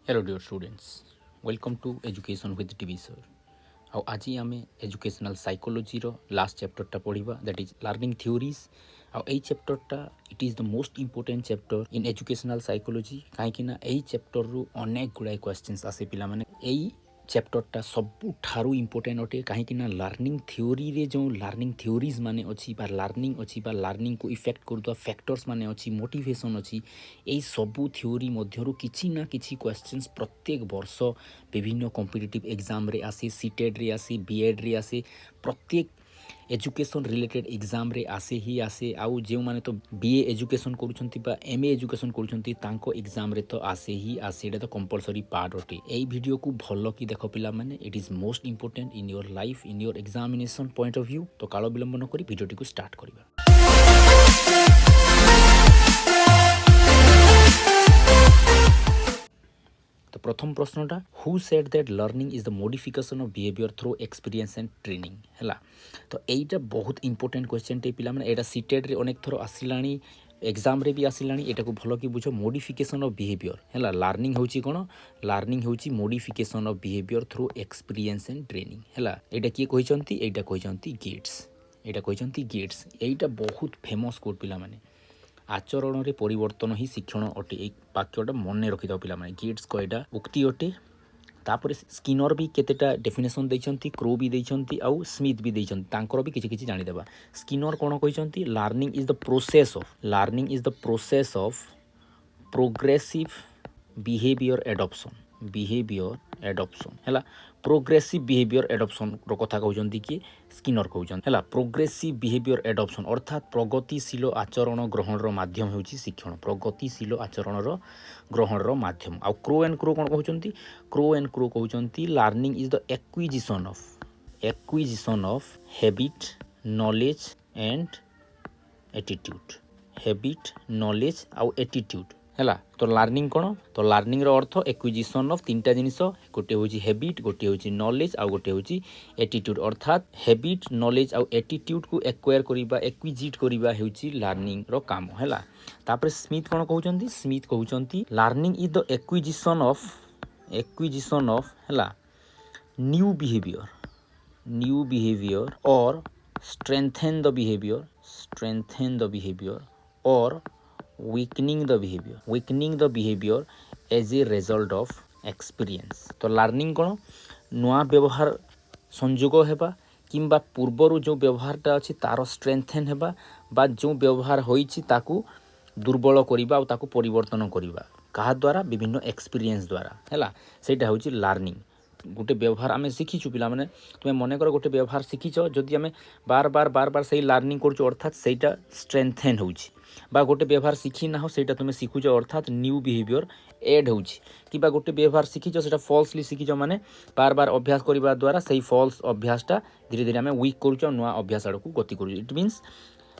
Hello dear students, welcome to Education with TV sir. ଆଉ ଆଜି ଆମେ ଏଜୁକେସନାଲ ସାଇକୋଲୋଜିର ଲାଷ୍ଟ ଚାପ୍ଟରଟା ପଢ଼ିବା ଦ୍ୟାଟ୍ ଇଜ୍ ଲର୍ଣ୍ଣିଂ ଥିଓରିଜ୍। ଆଉ ଏଇ ଚାପ୍ଟରଟା it is the most important chapter in educational psychology, କାହିଁକିନା ଏଇ ଚାପ୍ଟରରୁ ଅନେକ ଗୁଡ଼ାଏ କ୍ୱେଶ୍ଚିନ୍ସ ଆସେ ପିଲାମାନେ। ଏଇ ଚାପ୍ଟରଟା ସବୁଠାରୁ ଇମ୍ପୋର୍ଟାଣ୍ଟ ଅଟେ, କାହିଁକିନା ଲର୍ଣ୍ଣିଂ ଥିଓରିରେ ଯେଉଁ ଲର୍ଣ୍ଣିଂ ଥିଓରିଜ୍ ମାନେ ଅଛି ବା ଲର୍ଣ୍ଣିଂକୁ ଇଫେକ୍ଟ କରୁଥିବା ଫ୍ୟାକ୍ଟର୍ସ ମାନେ ଅଛି, ମୋଟିଭେସନ୍ ଅଛି, ଏଇ ସବୁ ଥିଓରି ମଧ୍ୟରୁ କିଛି ନା କିଛି କ୍ୱେଶ୍ଚିନ୍ସ ପ୍ରତ୍ୟେକ ବର୍ଷ ବିଭିନ୍ନ କମ୍ପିଟିଟିଭ୍ ଏକ୍ଜାମ୍ରେ ଆସେ, ସିଟେଟ୍ରେ ଆସେ, ବିଏଡ଼୍ରେ ଆସେ, ପ୍ରତ୍ୟେକ एजुकेशन रिलेटेड एग्जाम रे आसे ही आसे। आउ जो माने तो बीए एजुकेशन करूछंती बा एमए एजुकेशन करूछंती तांको एग्जाम रे तो आसे ही आसे, एटा तो कंपलसरी पार्ट अटे। एई वीडियो को भलो की देखो पिला माने, it is most important in your life, in your examination point of view. तो कालो विलंब न करी वीडियो को स्टार्ट करिबा। तो प्रथम प्रश्नटा, who said that learning is the modification of behaviour through experience and training हैला। तो एटा बहुत इंपोर्टेंट क्वेश्चन टे पिला माने, एटा सीटेट रे अनेक थरो आसिलानी, एग्जाम रे भी आसिलानी। एटा को भलो की बुझो, मॉडिफिकेशन ऑफ बिहेवियर हैला। लर्निंग होची कोन? लर्निंग होची modification of behaviour through experience and training हैला। एटा की कहिसंती? एटा कहिसंती गेट्स। एटा कहिसंती गेट्स। एटा बहुत फेमस कोड पिला माने। आचरण रे परिवर्तन ही शिक्षण अटे। एक वाक्यटा मन रखि दो पिला माने। गेट्स को एटा उक्ति अटे। तापर स्किनर भी केतेटा डेफिनेशन दैछंती, क्रो भी दैछंती, आउ स्मिथ भी दैछंती। तांकर भी किछि किछि जानि देबा। स्किनर कोन कहिसंती? Learning is the process of progressive behaviour adoption हैला। प्रोग्रेसिव बिहेवियर एडॉप्शन रो कथा कहउचंती कि स्किनर कहउचंती हैला। प्रोग्रेसिव बिहेवियर एडॉप्शन अर्थात प्रगतिशील आचरण ग्रहण रो माध्यम हेउची शिक्षण। प्रगतिशील आचरण रो ग्रहण रो माध्यम। आ क्रो एंड क्रो कोन कहउचंती? क्रो एंड क्रो कहउचंती learning is the acquisition of habit, knowledge and attitude. Habit, knowledge आउ एटीट्यूड हैला। तो लर्निंग कोन? तो लर्निंग रो अर्थ एक्विजिशन ऑफ तीनटा जिनिस, गोटे होची हैबिट, गोटे होची नॉलेज आउ गोटे होची एटीट्यूड। अर्थात हैबिट, नॉलेज आउ एटीट्यूड को एक्वायर करिबा, एक्विजिट करिबा हेउची लर्निंग रो काम हैला। तापर स्मिथ कोन कहउचंती? स्मिथ कहउचंती learning is the acquisition of हैला न्यू बिहेवियर और strengthen the behavior or weakening the behavior as a result of experience। तो लर्निंग कोन? नुआ व्यवहार संयोग हेबा, किंबा पूर्वरु जो व्यवहारटा अछि तार स्ट्रेंथेन हेबा, बा जो व्यवहार होइछि ताकू दुर्बल करिबा आ ताकू परिवर्तन करिबा। कहा द्वारा? विभिन्न एक्सपीरियंस द्वारा हैला। सेटा होछि लर्निंग। गोटे व्यवहार आम शिखीचु पिला माने, तुम्हें मन कर गोटे व्यवहार शिखीच, जदि आम बार बार से लर्निंग करूँ अर्थात सेटा स्ट्रेंथेन होउछि। बा गोटे व्यवहार शिखी ना हो सेटा तुम शिखुच अर्थात न्यू बिहेवियर एड होउछि। किबा गोटे व्यवहार शिखीच सेटा फॉल्सली शिखीच माने बार बार अभ्यास करबा द्वारा सेही फॉल्स अभ्यासटा धीरे धीरे आम वीक करूछ, नुआ अभ्यास आड़कू गति करूछ। इट मीन्स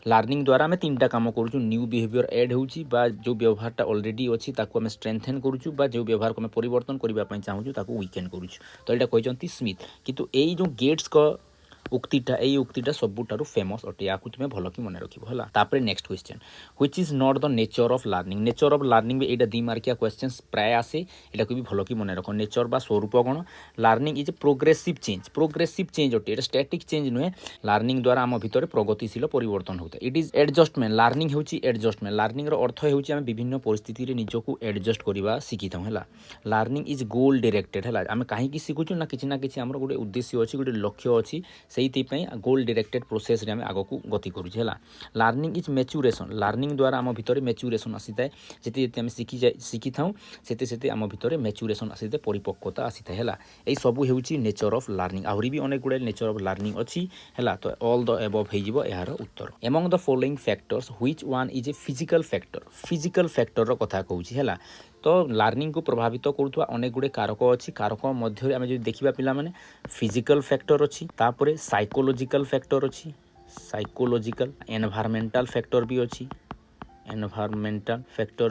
लर्निंग द्वारा आम तीनटा काम करूँ। न्यू बिहेवियर एड होउछि, बा जो व्यवहारटा ऑलरेडी अछि ताकू आम स्ट्रेंथेन करूछु, बा जो व्यवहार को आम परिवर्तन करबा पई चाहूछु ताकू वीकेन करूछु। तो एटा कहजंती स्मिथ। किंतु एई जो गेट्स को उक्तिटा सबुठारु फेमस अटे। याकू तुमे भलो की मन रखिबो हला। तापर next question, which is not the nature of learning. Nature of learning Etah 2 मार्किया questions प्राय आसे। एटा को भी भलो की मन रखो। नेचर बा स्वरूप कोन? लर्निंग इज प्रोग्रेसिव चेंज अटे। एटा स्टैटिक चेंज नुहे। लर्निंग द्वारा आम भितर प्रगतिशील परिवर्तन होता। It is adjustment. लर्निंग हेउची एडजस्टमेंट। लर्निंग रो अर्थ हेउची आम विभिन्न परिस्थिति रे निजको एडजस्ट करबा सिखिथौ हला। लर्निंग इज गोल डायरेक्टेड हला। आम काहे की सिखुछु ना किछि हमर गोटे उद्देश्य अछि, गोटे लक्ष्य अछि, सेइथिपाई गोल डायरेक्टेड प्रोसेस रे आम आगो को गति करूछे हला। Learning is maturation. लर्निंग द्वारा आम भितर मैच्योरेशन आसीताए। जेते जेते आम शिखि थाउ सेते सेते आम भितर मैच्योरेशन आसीताए, परिपक्वता आसीताए हला। एई सबु हेउची नेचर ऑफ लर्निंग। आहुरी भी अनेक गुडे नेचर ऑफ लर्निंग अछि हला। तो ऑल द अबव हेजिबो एहार उत्तर। Among the following factors which one is a physical factor रो कथा कहूची हला। तो लर्निंग को प्रभावित करुवा अनेक गुडे कारक अच्छी। कारक मध्य आम जो देखा पिला माने फिजिकल फैक्टर अच्छी, तापरे साइकोलॉजिकल फैक्टर अच्छी, एनवायरमेंटल फैक्टर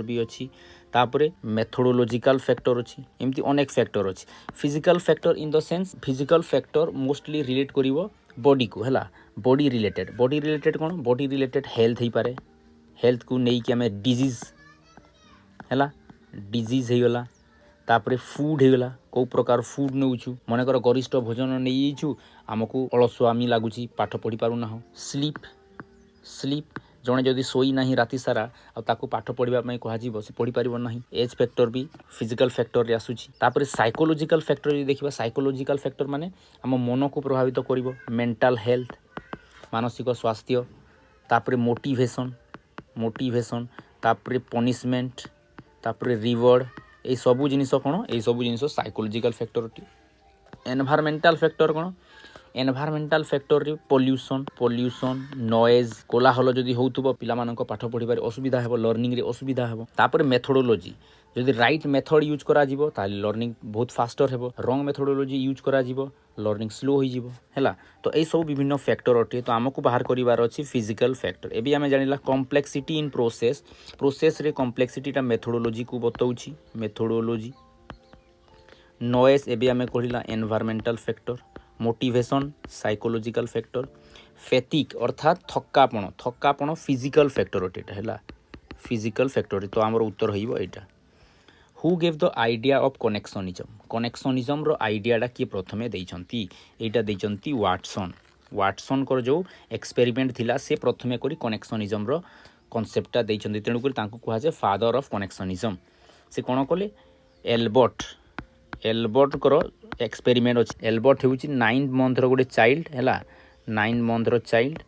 भी अच्छी, तापरे मेथोडोलॉजिकल फैक्टर अच्छी। एमती अनेक फैक्टर अच्छी। Physical factor in the sense physical factor mostly relate करिवो बॉडी को हला। बॉडी रिलेटेड कौन? बॉडी रिलेटेड हेल्थ ही पारे। हेल्थ को नहीं कि आम डिजीज हैला, डिजीज होगला, तापर फूड होगला कौ प्रकार फूड नौछु मनकर गरिष्ठ भोजन नहीं जाइछु आमको अलसुआमी लगुच पाठ पढ़ी पारुना स्लीप स्लीप जड़े जदि शोई ना राति सारा आताको पाठ पढ़ाई कह से पढ़ी पार ना एज फैक्टर भी फिजिकल फैक्टर आसूची तापर साइकोलॉजिकल फैक्टर जो देखा साइकोलॉजिकल फैक्टर माने आम मन को प्रभावित कर मेंटल हेल्थ मानसिक स्वास्थ्य तापर मोटिवेशन मोटिवेशन तापर पनिशमेंट तापर रिवॉर्ड ये सबू जिनिस कौन ये सबू जिनिस साइकोलॉजिकल फैक्टर अटे एनवायरमेंटल फैक्टर कौन एनवायरमेंटल फैक्टर रे पोल्यूशन पोल्यूशन नॉइज कोलाहल जदि होउथबो पिला मानक पाठ पढ़िबार असुविधा हेबो लर्निंग रे असुविधा हेबो तापर मेथोडोलॉजी जदि राइट मेथड यूज करा जिवो ताले लर्निंग बहुत फास्टर हेबो रॉन्ग मेथोडोलॉजी यूज करा जिवो लर्निंग स्लो हो जिवो हैला तो ए सब विभिन्न फैक्टर अटे तो आमको बाहर करिवार अछि फिजिकल फैक्टर एबी आमे जानिला कॉम्प्लेक्सिटी इन प्रोसेस प्रोसेस रे कॉम्प्लेक्सिटीटा मेथोडोलॉजी को बताउछि मेथोडोलॉजी नॉइज एबी आमे कहिला environmental factor motivation psychological factor फैटिक अर्थात थक्कापण फिजिकल फैक्टर अटे है फिजिकल फैक्टर तो आमर उत्तर हो यहाँ who gave the idea of connectionism रो आइडियाटा किए प्रथमे देइछंती एटा देइछंती वाटसन को जो एक्सपेरिमेंट थिला से प्रथमे करी कनेक्शनिज्म रो कॉन्सेप्टटा देइछंती तेणु करी तांको कुहा जे फादर ऑफ कनेक्शनिज्म से कोन कले एल्बर्ट को एक्सपेरिमेंट अच्छे एल्बर्ट हूँ 9 मंथ गोटे चाइल्ड है 9 मंथ चाइल्ड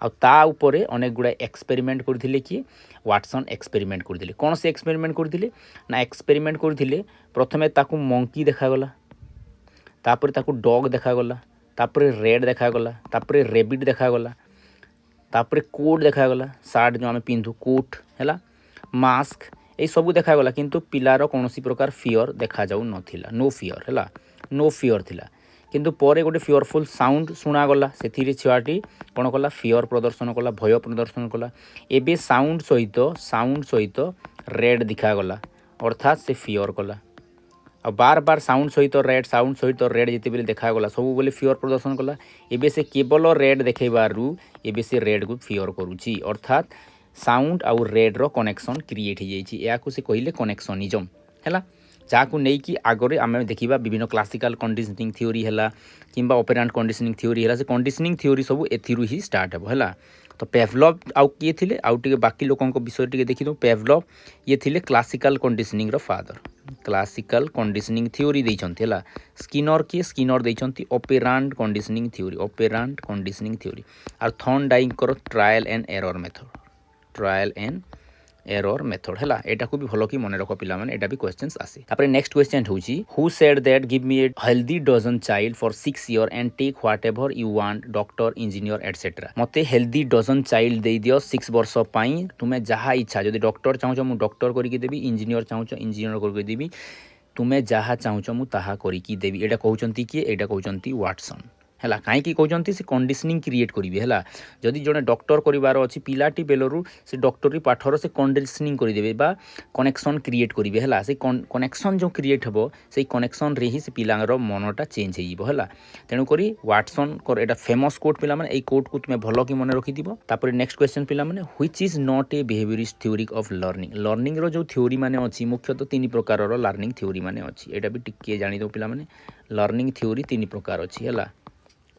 आउता उपरे अनेक गुड़ा एक्सपेरिमेंट करथिले कि वाटसन एक्सपेरिमेंट करथिले कौन से एक्सपेरिमेंट करथिले ना एक्सपेरिमेंट करथिले प्रथमे ताकू मंकी देखागला तापर ताकू डॉग देखागला तापर रेड देखागला तापर रेबिट देखागला तापर कोट देखागला सार्ट जो आम पिंधु कोट है मास्क ये सब देखागला किंतु पिलार कौन प्रकार फियर देखा जाऊ नथिला नो फियर है नो फियर थिला किंतु परे गोटे फियरफुल साउंड शुणागला से छुआटी कौन कला फियर प्रदर्शन कला भय प्रदर्शन कला एबे साउंड सहित रेड दिखागला अर्थात से फियर कला आ बार बार साउंड सहित रेड जिते बेले देखागला सब बोले फियर प्रदर्शन कला एबे से केवल रेड देखेबारु एबे से रेड को फियर करुची अर्थात साउंड आउ रेड रो कनेक्शन क्रिएट हो जाइए या से कहले कनेक्शनिज्म है जहाँ नहीं कि आगे आम देखा विभिन्न क्लासिकल कंडीशनिंग थ्योरी है कि ऑपरेंट कंडीशनिंग थ्योरी है से कंडीशनिंग थ्योरी सब एथिरू ही स्टार्ट है तो पेवलव आउ किए थे आउ टे बाकी लोकों विषय टे देखी दो पेवलव ये थे क्लासिकल कंडीशनिंग रो फादर क्लासिकल कंडीशनिंग थ्योरी देइछन्ति है स्किनर किए स्किनर देइछन्ति ऑपरेंट कंडीशनिंग थ्योरी और थॉर्नडाइक को ट्रायल एंड एरर मेथड है एटा को भी भलो कि मन रख पिला माने एटा भी क्वेश्चंस आसे तापर नेक्स्ट क्वेश्चन होची who said that give me a healthy dozen child for 6 year and take whatever you want doctor engineer etcetera मते हेल्दी डजन चाइल्ड दे दियो 6 वर्ष पई तुमे जहा इच्छा जदि डॉक्टर चाहू मु डॉक्टर करिकि देबी इंजीनियर चाहू इंजीनियर करिकि देबी तुमे जहा चाहू मु ताहा करिकि देबी एटा कहउचंती कि एटा कहउचंती वाटसन है कहीं कहते से कंडीशनिंग क्रिएट करेंगे है जदि जड़े डॉक्टर करार अच्छी पिलाटी बेलू से डॉक्टरी पाठर से कंडीशनिंग करदे बा कनेक्शन क्रिएट करेंगे है से कनेक्शन जो क्रिएट हे से कनेक्शन रे ही से पिलार मनटा चेंज हो तेणुक वाटसन एटा फेमस कोट पिला माने कोट को तुम्हें भल कि मन रखिथिबो तापर नेक्स्ट क्वेश्चन पिला माने which is not a behaviourist theory of learning रो जो थ्योरी माने अछि मुख्यतः 3 प्रकार लर्निंग थ्योरी माने अछि एटा भी टिके जानि दो पिला माने लर्निंग थ्योरी 3 प्रकार अछि है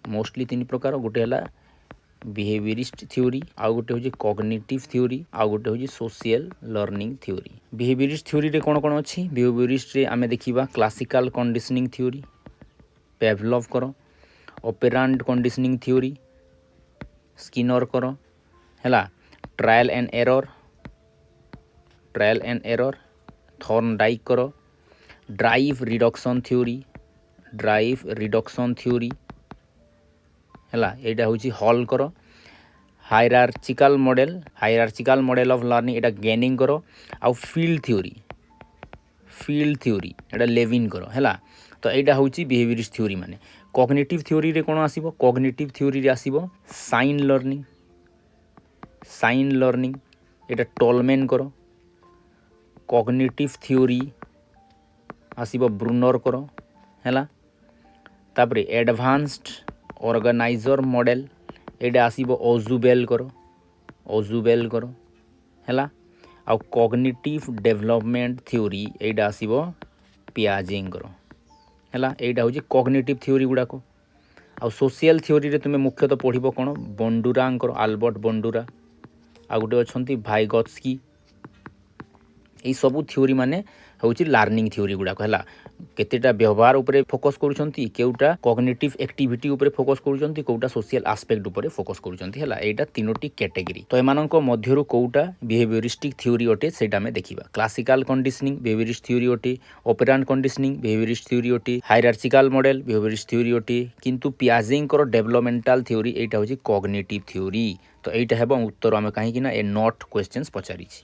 मोस्टली 3 प्रकार गोटे है बिहेवियरिस्ट थ्योरी आउ गोटे हूँ कॉग्निटिव थ्योरी आउ गोटे हूँ social learning theory behaviourist theory रे कौन कौन अच्छी बिहेवियरिस्ट रे आमे देखिबा क्लासिकल कंडीशनिंग थ्योरी पेवलव करो ऑपरेंट कंडीशनिंग थ्योरी स्किनर करो है ट्रायल एंड एरर थॉर्नडाइक करो ड्राइव रिडक्शन थ्योरी है यहाँ हूँ हल करो हायरार्चिकल model of learning Etah gaining करो आउ फील्ड थ्योरी एटा लेविन करो है तो यहाँ हूँ बिहेवियरिस्ट थ्योरी माने कॉग्निटिव थ्योरी रे कौन आसीबो कॉग्निटिव थ्योरी रे आसीबो साइन लर्निंग एटा टोलमेन करो कॉग्निटिव थ्योरी आसीबो ब्रूनर करो है तापरे एडवांस्ड ऑर्गेनाइजर मॉडल एटा आसीबो ओजुबेल करो है आउ कॉग्निटिव डेवलपमेंट थ्योरी एटा आसीबो पियाजेंकर है यहाँ हूँ कॉग्निटिव थ्योरी गुड़ाक आ सोशल थ्योरी रे तुमे मुख्यतः पढ़िबो कौन बंडुरांकर आल्बर्ट बंडुरा आ गोटे अच्छा भाइगत्स्की यही सबू थ्योरी माने हूँ लर्निंग थ्योरी गुड़ाक है केतेटा व्यवहार उपरे फोकस करूछंती केउटा कॉग्निटिव एक्टिविटी उपरे फोकस करूछंती कोउटा सोशल एस्पेक्ट उपरे फोकस करूछंती है एटा तीनोटी कैटेगरी तो एमानक मध्यरु कोउटा बिहेवियरिस्टिक थ्योरी अटे सेटा हमें देखिबा क्लासिकल कंडीशनिंग बिहेवियरिस्ट थ्योरी अटे ऑपरेंट कंडीशनिंग बिहेवियरिस्ट थ्योरी अटे हायरार्चिकल मॉडल बिहेवियरिस्ट थ्योरी अटे किंतु पियाजेंकर डेवलपमेंटल थ्योरी एटा होची कॉग्निटिव थ्योरी तो एटा हेबो उत्तर हमें कहीं कि ना ए नॉट क्वेश्चंस पचारिछि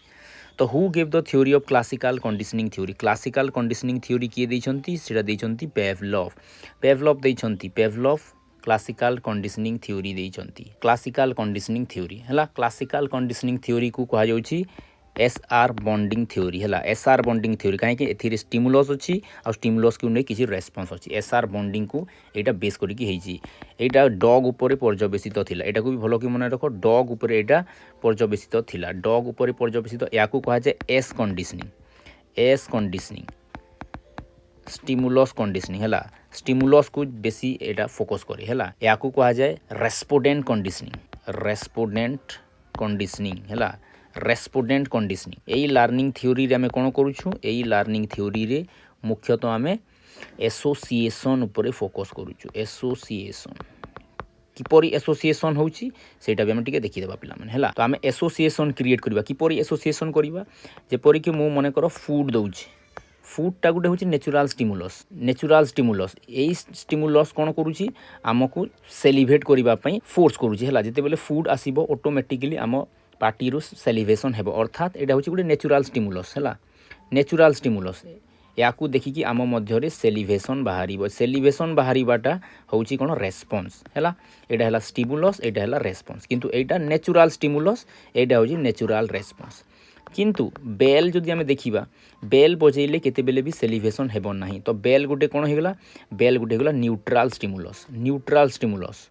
तो who gave the theory of classical conditioning theory किए देइछंती सेटा देइछंती पेवलव देइछंती पेवलव क्लासिकल कंडीशनिंग थ्योरी देइछंती क्लासिकल कंडीशनिंग थ्योरी हला क्लासिकल कंडीशनिंग थ्योरी को कहा जाउछि एसआर बॉन्डिंग थ्योरी है एसआर बॉन्डिंग थ्योरी कहीं एथिरे स्टिमुलस अच्छी आ स्टिमुलस को नहीं किसी रेस्पॉन्स अच्छी एसआर बॉन्डिंग को एटा बेस करके एटा डॉग उपरे पर्यवेसित थिला एटा को भी भलो कि मन रख डॉग उपरे एटा पर्यवेसित थिला डॉग उपरे पर्यवेसित या को कहा जाए एस कंडीशनिंग स्टिमुलस कंडीशनिंग है स्टिमुलस को बेसी एटा फोकस करे है या को कहा जाए रेस्पोडेंट कंडीशनिंग है रेस्पोडेंट कंडीशनिंग यही लर्निंग थ्योरी रे आमे कोन करूछु यही लर्निंग थ्योरी रे मुख्यतः आमे एसोसिएशन उपरे फोकस करूछु एसोसिएशन किपरि एसोसिएशन होउची सेटा भी हम टिके देखि देबा पिला माने हला तो आमे एसोसिएशन क्रिएट करबा किपरि एसोसिएशन करबा जेपरि कि मु मने करो फूड दउची फूडटा गोटे हूँ नेचुराल स्टिमुलस यही स्टिमुलस कौन करुच्ची आमको सेलिब्रेट करने फोर्स करुच्ची है जिते बेले फूड आसब ऑटोमेटिकली आम पार्टी सेलिब्रेशन हेब अर्थात यहाँ हूँ गोटे नेचुराल स्टिमुलस या देखिकी आम मध्य सेलिब्रेशन बाहरटा हूँ कौन रेस्पॉन्स है यहाँ है स्टिमुलस यहाँ है रेस्पॉन्स किंतु यहाँ नेचुराल स्टिमुलस यहाँ हूँ नेचुराल रेस्पॉन्स किंतु बेल जदि आमे देखिबा बेल बजेले केते बेले भी सेलिब्रेशन हेबो नाही तो बेल गोटे कोन हेगला बेल गोटे हेगला न्यूट्रल स्टिमुलस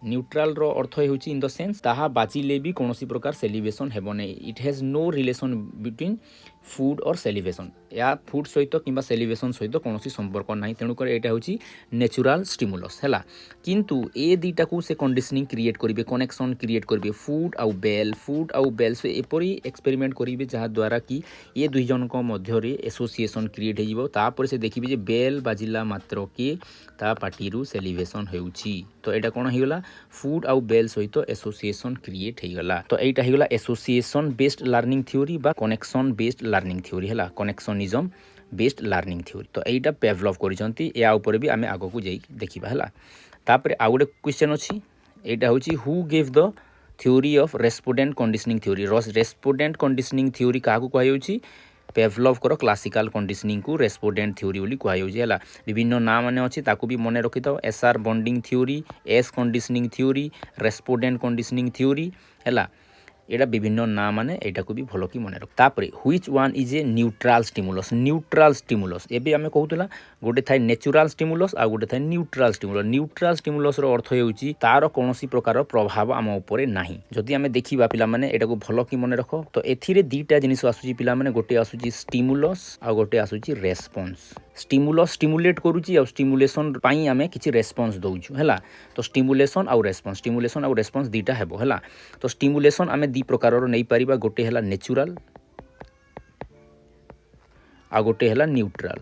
न्यूट्रल रो अर्थ हेउची इन द सेंस ताहा बाजिले भी कोनोसी प्रकार सेलिब्रेशन हेबो नै it has no relation between food और सेलिब्रेशन या फूड सहित किंबा सेलिब्रेशन सहित कोनोसी संपर्क नाही तेणु कर एटा होची नेचुरल स्टिमुलस हैला किंतु ए दीटा को से कंडीशनिंग क्रिएट करिवे कनेक्शन क्रिएट करिवे फूड आउ बेल से एपरी एक्सपेरिमेंट करिवे जहा द्वारा कि ये दुई जन को मध्य रे एसोसिएशन क्रिएट हेजिवो तापर से देखिबे जे बेल बाजिला मात्र के ता पार्टी सेलिब्रेशन हेउची तो एटा कोन हेगला फूड आउ बेल सहित एसोसिएशन क्रिएट हेगला तो एटा हेगला एसोसिएशन बेस्ड लर्निंग थ्योरी बा कनेक्शन बेस्ड लर्निंग थ्योरी है कनेक्शनिज्म बेस्ड लर्निंग थ्योरी तो यहाँ डेभलप करिसंती या ऊपर भी आमे आगो को जाई देखिबा है तापर आ गोटे क्वेश्चन अछि एटा होची who give the theory of respondent conditioning theory respondent conditioning theory काहू कहउची पेवलव कर क्लासिकल कंडीशनिंग को रेस्पोडेंट थ्योरी बोली कहउची है विभिन्न नाम माने अछि ताकू भी मने रखिथाओ SR bonding theory S conditioning theory respondent conditioning theory है एटा विभिन्न नाम माने एटा को भी भलो कि मने रख तापरे which one is a neutral stimulus एबे हमें कहउतला गोटे थाय नेचुरल स्टिमुलस आ गोटे थाय न्यूट्रल स्टिमुलस रो अर्थ हेउची तार कोनोसी प्रकार प्रभाव आम ऊपर नाही जदि हमें देखिबा पिला माने एटा को भलो कि मने रखो तो एथिरे दीटा जिनिस आसुची पिला माने गोटे आसुची स्टिमुलस आ गोटे आसुची रेस्पॉन्स स्टिमुलस स्टिमुलेट करूची आ स्टिमुलेशन पाई आमे किछि रेस्पॉन्स दउछु हैला तो स्टिमुलेशन आ रेस्पॉन्स दीटा हेबो हैला तो स्टिमुलेशन आमे दी प्रकार रो नै परिबा गोटे हैला नेचुरल आ गोटे हैला न्यूट्रल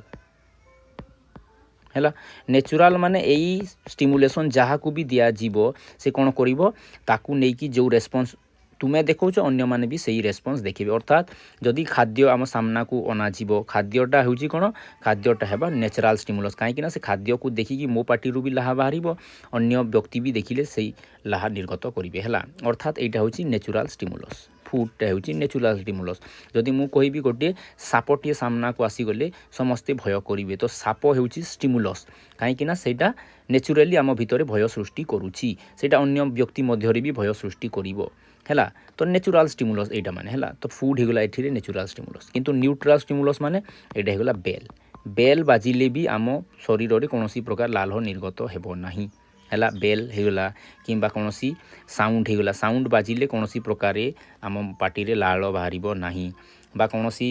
हैला नेचुरल माने एई स्टिमुलेशन जहा को भी दिया जीवो से कोन करिवो ताकू नै कि जो रेस्पॉन्स तुम्हें देखो अन्य माने भी सही रेस्पॉन्स देखिबे अर्थात जदि खाद्य आम सामना को अना जीवो खाद्यटा होची कोन खाद्यटा हेबा नेचुरल स्टिमुलस काहे कि ना से खाद्य को देखिकी मो पार्टी रु भी लाहा बाहरिबो अन्य व्यक्ति भी देखिले सही लाहा निर्गत करिवे हैला अर्थात एटा होची नेचुरल स्टिमुलस फूडटा होची नेचुरल स्टिमुलस जदि मु कहिबी गोटे सापटिए सामना को आसी गले समस्ते भय करिवे तो साप होची स्टिमुलस काहे कि ना सेटा नेचुरली आम भितरे भय सृष्टि करूची सेटा अन्य व्यक्ति मध्य रे भी भय सृष्टि करिवो हैला तो नेचुरल स्टिमुलस एटा माने हैला तो फूड हेगला एथिरे नेचुरल स्टिमुलस किंतु न्यूट्रल स्टिमुलस माने एटा हेगला बेल बाजिले भी आम शरीर रे कोनोसी प्रकार लाल निर्गत हेबो नाही हैला बेल हेगला किंबा कोनोसी साउंड हेगला साउंड बाजिले कोनोसी प्रकार आम पार्टी रे लाल बाहरिबो नाही बा कौन सी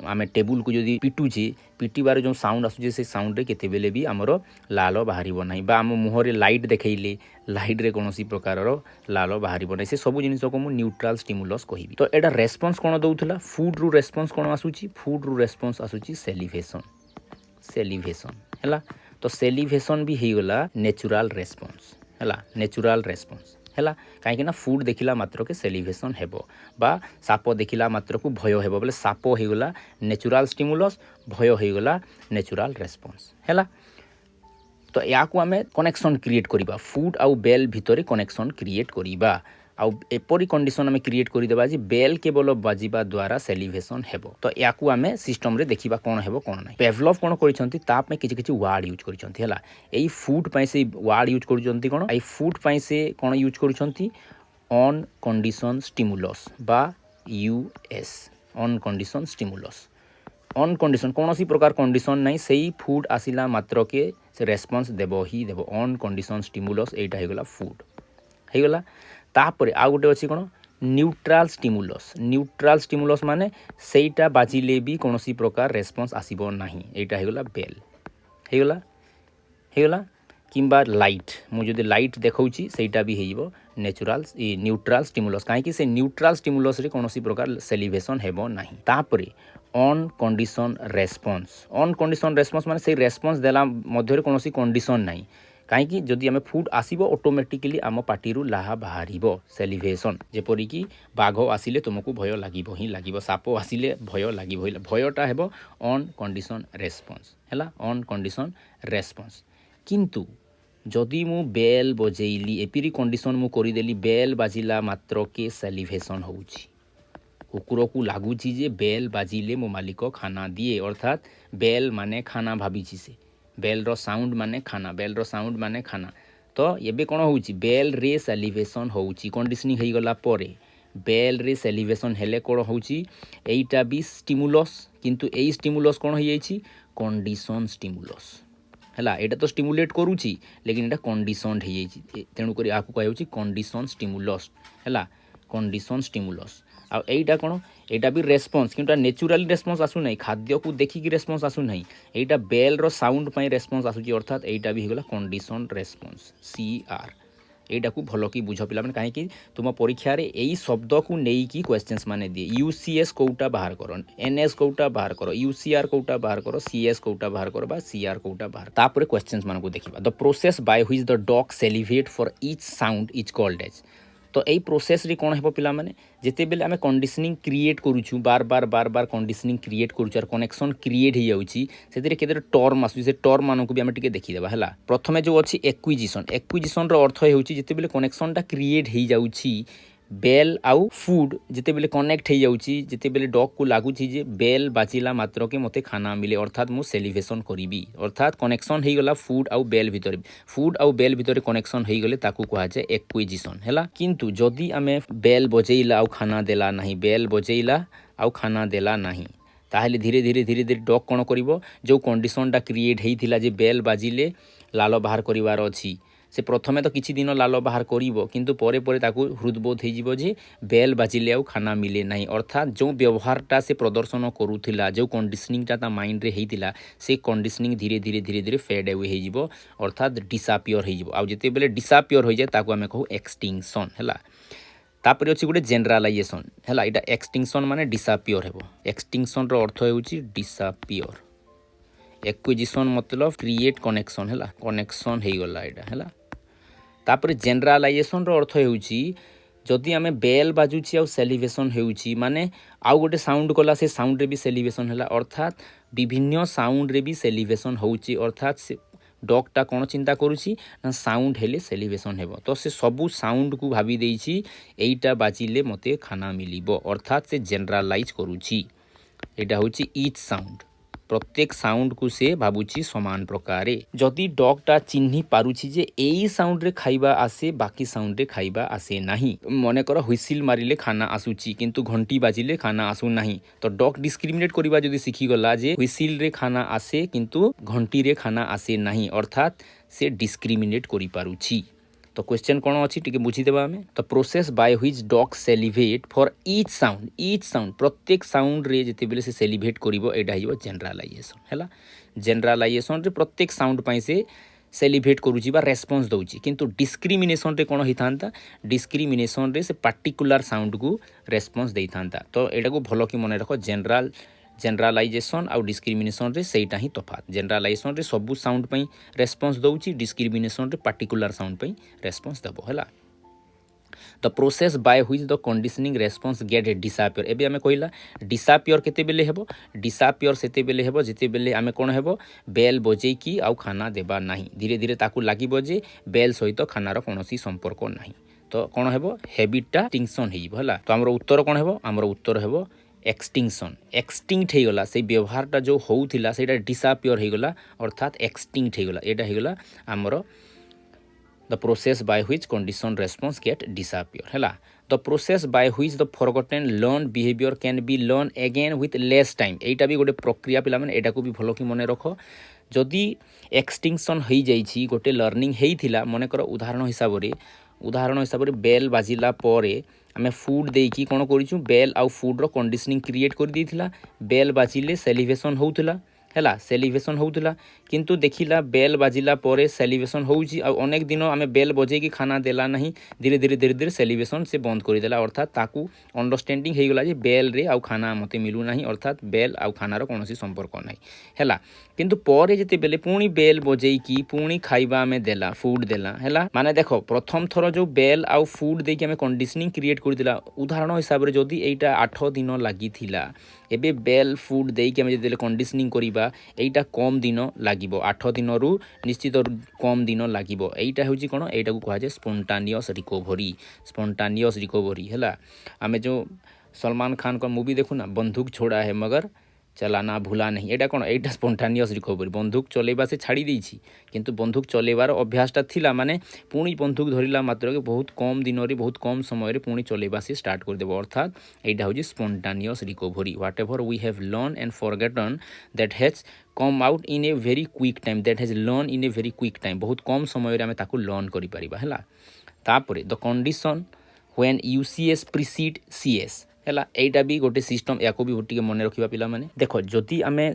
आम टेबुल को जदि पिटुचे पिटिबार जो साउंड आसूचे से साउंड केतेबेले भी आमर लाल बाहर ना बा आम मुहर लाइट देखले लाइट रे कौन प्रकार लाल बाहर ना से सब जिन को मुझे न्यूट्राल स्टिमुलस कहि तो एटा रेस्पॉन्स कौन दौला फूड रु रेस्पॉन्स कौन आसूची फूड रु रेस्पॉन्स आसूची सेलिवेशन सेलिवेशन है तो सेलिवेशन भी होगला नेचुरल रेस्पॉन्स है नेचुरल रेस्पॉन्स है कहीं फूड देखला मात्र के सेलिवेशन हेबो बा साप देखला मात्र को भय हेबो बोले साप होगला नेचुरल स्टिमुलस भय होगला नेचुरल रेस्पॉन्स है तो या को आमे कनेक्शन क्रिएट करिबा फूड आउ बेल भितरे कनेक्शन क्रिएट करिबा आउ एपरी कंडीशन आमे क्रिएट करदेबा जे बेल केवल बाजिबा द्वारा सेलिवेशन हेबो तो या को आमे सिस्टम रे देखिबा कोन हेबो कोन नै पेवलोव कोन करिसंती ताप में किछि किछि वर्ड यूज करिसंती हला एई फूड पई से वर्ड यूज करिसंती कोन एई फूड पई से कोन यूज करिसंती ऑन कंडीशन स्टिमुलस बा US on condition stimulus on condition कौन सी प्रकार कंडीशन नहीं सही फूड आसिला मात्र के से रेस्पॉन्स देबो ही देबो on condition stimulus Etah हेगला food हेगला तापर आ गोटे अच्छी कौन न्यूट्राल स्टिमुलस माने सेटा बाजिले भी कौन सी प्रकार रेस्पॉन्स आसीबो नाही एटा हेगला बेल हेगला किंबा लाइट मुझे लाइट देखौची सेटा भी हेइबो नेचुरल न्यूट्राल स्टिमुलस काहे से न्यूट्राल स्टिमुलस रे कौन सी प्रकार सेलिवेशन हेबो नाही तापर ऑन कंडीशन रेस्पॉन्स माने से रेस्पॉन्स देला मध्य कौन सी कंडीशन नाही कहीं जदि आम फूड आसो ऑटोमेटिकली आम पार्टी लाहा बाहर सेलिवेशन जेपरी कि बाघ आसिले तुमको भय लगिबो ही लगिबो साप आसिले भय लगिबो भयटा हेबो ऑन कंडीशन रेस्पॉन्स है ऑन कंडीशन रेस्पॉन्स किंतु जदि मु बेल बजेइली एपिरी कंडीशन मु करिदेली बेल बाजिला मात्र के सेलिवेशन होउची कुकुर को लगुच जे बेल बाजिले मो मालिक खाना दिए अर्थात बेल माने खाना भाभी से बेल रो साउंड माने खाना तो ये कौन हो बेल रे सेलिवेशन होउची कंडीशनिंग हो गला परे बेल रे सेलिवेशन हेले कौन होइटा भी स्टिमुलस किंतु एई स्टिमुलस कौन हो कंडीशन स्टिमुलस है एटा तो स्टिमुलेट करूची लेकिन एटा कंडीशन हो तेणुक आपको कह कंडीशन स्टिमुलस है कंडीशन स्टिमुलस आईटा कौन एटा भी रेस्पॉन्स किंतु नेचुरल रेस्पॉन्स आसु नहीं खाद्य को देखिकी रेस्पॉन्स आसु नहीं एटा बेल रो साउंड पई रेस्पॉन्स आसुची अर्थात एटा भी होगला कंडीशन रेस्पॉन्स सीआर एटा को भलो की बुझ पिला माने काहे तुम परीक्षा रे एई शब्द को नेई की क्वेश्चंस माने दिए यूसीएस कोटा बाहर करो एनएस कोटा बाहर करो यूसीआर कोटा बाहर करो सीएस कोटा बाहर करो बा सीआर कोटा बाहर तापर क्वेश्चंस मान को देखिबा the process by which the dog salivate for each sound is called as तो यही प्रोसेस रे कौन है पिला माने जिते बेले आमे कंडीशनिंग क्रिएट करूछु बार बार कंडीशनिंग क्रिएट करूछु और कनेक्शन क्रिएट हो जाउची सेतिरे केते टर्म आसु से टर्म मानक भी आमे टिके देखि देबा हला प्रथमे जो अछि एक्विजिशन रो अर्थ हेउची जिते बेले कनेक्शन टा क्रिएट हो जाउची बेल आउ फूड जिते बेले कनेक्ट हो जाउची जिते बेले डॉग को लागुची जे बेल बाजिला मात्र के मते खाना मिले अर्थात मु सेलिवेशन करिबी अर्थात कनेक्शन हो गला फूड आउ बेल भितर कनेक्शन हो गले ताकू कहा जाय एक्विजिशन हैला किंतु जदी आमे बेल बजेइला आउ खाना देला नाही ताहले धीरे धीरे डॉग कोन करिवो जो कंडीशनटा क्रिएट हेइथिला जे बेल बाजिले लाल बाहर करिवार अछि से प्रथमे तो किछि दिन लाल बाहर करिवो किंतु परे परे ताकू हृदबोध हेजिवो जे बेल बाजिले आउ खाना मिले नाही अर्थात जो व्यवहारटा से प्रदर्शन करूथिला जो कंडीशनिंगटा ता माइंड रे हेइतिला से कंडीशनिंग धीरे धीरे फेड अवे हेजिवो अर्थात डिसअपियर हेजिवो आउ जते बेले डिसअपियर हो जाय ताकू हमें कहू एक्सटिंक्शन हैला तापर अछि गुटे जनरलाइजेशन हैला एटा एक्सटिंक्शन माने डिसअपियर हेबो एक्सटिंक्शन रो अर्थ हेउची डिसअपियर एक्विजिशन मतलब क्रिएट कनेक्शन हैला कनेक्शन हे गला एटा हैला तापर जनरलाइजेशन रो अर्थ हेउची जदि आमे बेल बाजुची आ सेलिवेशन हेउची माने आउ गोटे साउंड कला से साउंड रे भी सेलिवेशन हैला अर्थात विभिन्न साउंड रे भी सेलिवेशन होउची अर्थात से डॉगटा कौन चिंता करुची ना साउंड हेले सेलिवेशन हेबो तो से सबू साउंड को भाभी देइची एइटा बाजिले मते खाना मिलिबो अर्थात से जनरलाइज करुची एटा होची ईच साउंड प्रत्येक साउंड को से भाबुची समान प्रकारे जदि डॉगटा चिन्ही पारुची जे एई साउंड रे खाइबा आसे बाकी साउंड रे खाइबा आसे नाही मने कर हुइसिल मारिले खाना आसुची किंतु घंटी बाजिले खाना आसु नाही तो डॉग डिस्क्रिमिनेट करिबा जदि सिखी गला जे हुइसिल रे खाना आसे किंतु घंटी रे खाना आसे नाही अर्थात से डिस्क्रिमिनेट करि पारुची तो क्वेश्चन कौन अच्छी टी बुझीदेवा आम तो process by which dog celebrate for each sound प्रत्येक साउंड रे जिते बेले से सेलिब्रेट करिवो एटा हिबो जनरलाइजेशन हैला जनरलाइजेशन रे प्रत्येक साउंड पई से सेलिब्रेट करूची बा रेस्पॉन्स दउची किंतु डिस्क्रिमिनेशन रे कोन होई थांता डिस्क्रिमिनेशन रे से पार्टिकुलर साउंड को रेस्पॉन्स देई थांता तो एटा को भलो कि मन रखो जनरलाइजेशन आउ डिस्क्रिमिनेशन रे सेटा ही तफात जनरलाइजेशन रे सबु साउंड पई रेस्पॉन्स दउची डिस्क्रिमिनेशन रे पार्टिकुलर साउंड पई रेस्पॉन्स दबो हैला the process by which the conditioning response get disappear एबे आमे कहिला डिसअपियर केते बेले हेबो डिसअपियर सेते बेले हेबो जेते बेले आमे कोन हेबो बेल बजै की आउ खाना देबा नाही धीरे धीरे ताकू लागिबो जे बेल सहित खानार कोनोसी संपर्क नाही तो कोन हेबो हैबिटेटिंगसन हेइबो हला तो हमर उत्तर कोन हेबो हमर उत्तर हेबो एक्सटिंक्शन एक्सटिंक्ट हो गला से व्यवहारटा जो होउथिला सेटा डिसअपियर हो गला अर्थात एक्सटिंक्ट हो गला एटा हो गला हमर the process by which condition response get disappear हैला the process by which the forgotten learn behaviour can be learn again with less time एटा भी गोटे प्रक्रिया पिला माने एटा को भी भलो कि मने रखो जदि एक्सटिंक्शन हो जाइछि गोटे लर्निंग हेइथिला मने कर उदाहरण हिसाब रे बेल बाजिला परे आमे फूड देकी कोन करिछु बेल आउ फूड रो कंडीशनिंग क्रिएट कर देथिला बेल बाजिले सेलिब्रेशन होउथिला हैला सेलिब्रेशन होउथिला किंतु देखिला बेल बाजिला परे सेलिब्रेशन होउची आ अनेक दिन आमे बेल बजे की खाना देला नहीं धीरे धीरे सेलिब्रेशन से बंद कर देला अर्थात ताकू अंडरस्टैंडिंग हे गला जे बेल रे आउ खाना मते मिलू नहीं अर्थात बेल आउ खानार कोनोसी संपर्क नहीं हैला किंतु परे जेते बेले पुणी बेल बजे की पुणी खाइबा आमे देला फूड देला हैला माने देखो प्रथम थरो जो बेल आउ फूड दे के आमे कंडीशनिंग क्रिएट कर दिला उदाहरण हिसाब रे जदी एटा 8 दिन लागि थिला एबे बेल फूड दे के आमे जदी कंडीशनिंग करिबा एटा कम दिन लागिबो 8 दिन रु निश्चित कम दिन लागिबो एटा होची कोन एटा को कहा जे स्पॉन्टेनियस रिकवरी हैला आमे जो सलमान खान का मूवी देखु ना बंदूक छोड़ा है मगर चलाना भूला नहीं एटा कोन एटा स्पॉन्टेनियस रिकवरी बंदूक चलेबा से छाड़ी देछि किंतु बंदूक चलेबार अभ्यासटा थिला माने पुणी बंदूक धरिला मात्र के बहुत कम दिन रे बहुत कम समय रे पुणी चलेबा से स्टार्ट कर देबो अर्थात एटा होची spontaneous recovery whatever we have learn and forgotten that has come out in a very quick time that has learn in a very quick time बहुत कम समय रे आमे ताकू लर्न करि परिबा हैला तापरे the condition when UCS preceded CS हैला एटा भी गोटे सिस्टम याको भी गोटे मन रखिबा पिला माने देखो जदि आमे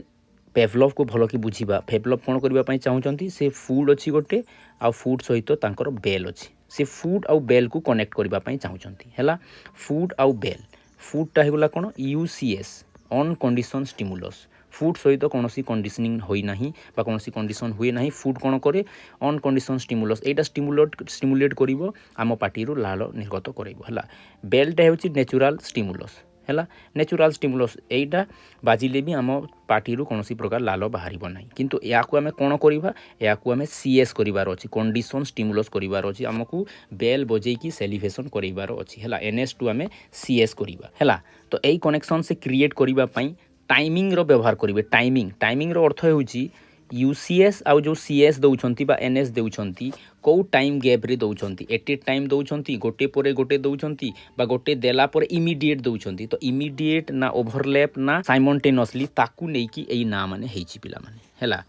पेवलोव को भलो कि बुझिबा पेवलोव कोन करबा पई चाहउचंती से फूड अछि गोटे आ फूड सहित तांकर बेल अछि से फूड आ बेल को कनेक्ट करबा पई चाहउचंती हैला फूड आ बेल फूडटा हेगला कोन UCS uncondition stimulus food सहित कौनसी कंडीशनिंग होई नहीं बा कौनसी कंडीशन हुए नहीं फूड कोन करे on condition stimulus Etah stimulate करिवो आम पार्टी रु लाल निर्गत करइबो हला बेलटा हेउची नेचुरल स्टिमुलस हैला नेचुरल स्टिमुलस एटा बाजिले भी आम पार्टी रु कौनसी प्रकार लाल बाहरिबो नहीं किंतु याकू आमे कोन करिबा याकू आमे सीएस करिवार अछि कंडीशन स्टिमुलस करिवार अछि हमकू बेल बजेई की सेलिब्रेशन करिवार अछि हैला NS2 आमे सीएस करिबा हैला तो एई कनेक्शन से क्रिएट करिबा पई टाइमिंग रो व्यवहार करिवे टाइमिंग रो अर्थ हेउची यूसीएस आउ जो सीएस दउछंती बा एनएस दउछंती को टाइम गैप रे दउछंती एटे टाइम दउछंती गोटे परे गोटे दउछंती बा गोटे देला पर इमीडिएट दउछंती तो इमीडिएट ना ओवरलैप ना साइमल्टेनियसली ताकू नै कि एई ना माने हेची पिला माने हैला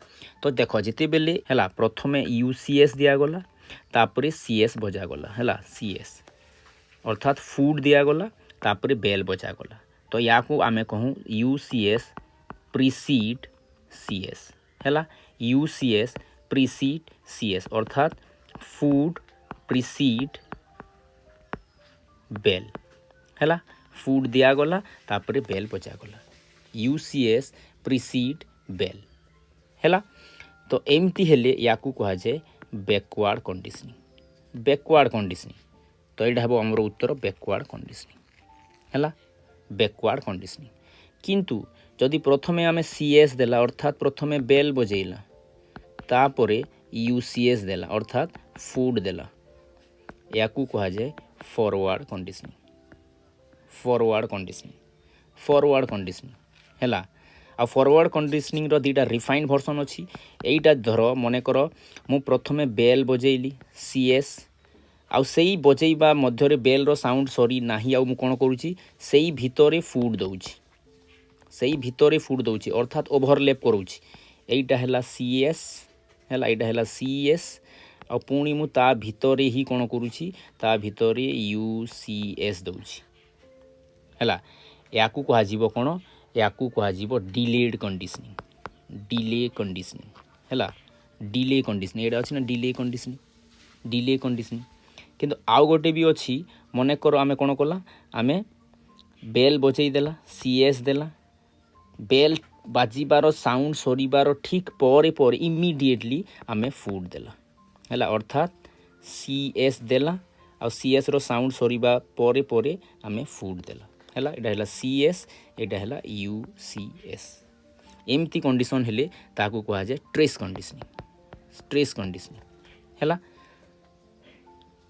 तो देखो जेते बेले हैला प्रथमे यूसीएस दिया गला तापरे सीएस बजा गला हैला सीएस अर्थात फूड दिया गला तापरे बेल बजा गला तो याकू आमे कहूँ यूसीएस प्रीसीड सीएस हैला यूसीएस प्रीसीड सीएस अर्थात फूड प्रीसीड बेल हैला फूड दिया गला तापरे बेल बजा गला यूसीएस प्रीसीड बेल हैला तो एमती हेले याकू कहा जाए बैकवर्ड कंडीशनिंग तो एटा हबो हमरो उत्तर बैकवर्ड कंडीशनिंग हैला बैकवर्ड कंडीशनिंग किंतु जदि प्रथमे आमे सीएस देला अर्थात प्रथमे बेल बजेइला तापरे यूसीएस देला अर्थात फूड देला याकू कहा जाए फॉरवर्ड कंडीशनिंग हैला आ फॉरवर्ड कंडीशनिंग रो दीटा रिफाइंड वर्जन अछि एटा धर मने कर मु प्रथमे बेल बजेइली सीएस आउ सेई बजेइबा मध्यरे बेल रो साउंड सरी नाही आउ मु कोन करूची सेई भितरे फूड दउची अर्थात ओवरलैप करूची एटा हैला सीएस हैला एटा हैला सीएस आ पुणी मु ता भितरे ही कौन करुँची ता भितरे UCS दउछि हैला याकू कहाजिबो कोन याकू कहाजिबो डिलेड कंडीशनिंग डिले कंडीशनिंग हैला डिले कंडीशनिंग एटा अछि ना डिले कंडीशनिंग किंतु आउ गोटे भी अछि मने कर आमे कोन कला आमे बेल बजै देला CS देला बेल बाजिबार साउंड सरीबार ठीक परे परे इमिडिएटली आमे फूड देला हैला अर्थात CS देला आ CS रो साउंड सरीबा परे परे आमे फूड देला हैला एटा हैला CS एटा हैला UCS एमती कंडीशन हेले ताकू कहा जाय ट्रेस कंडीशनिंग हैला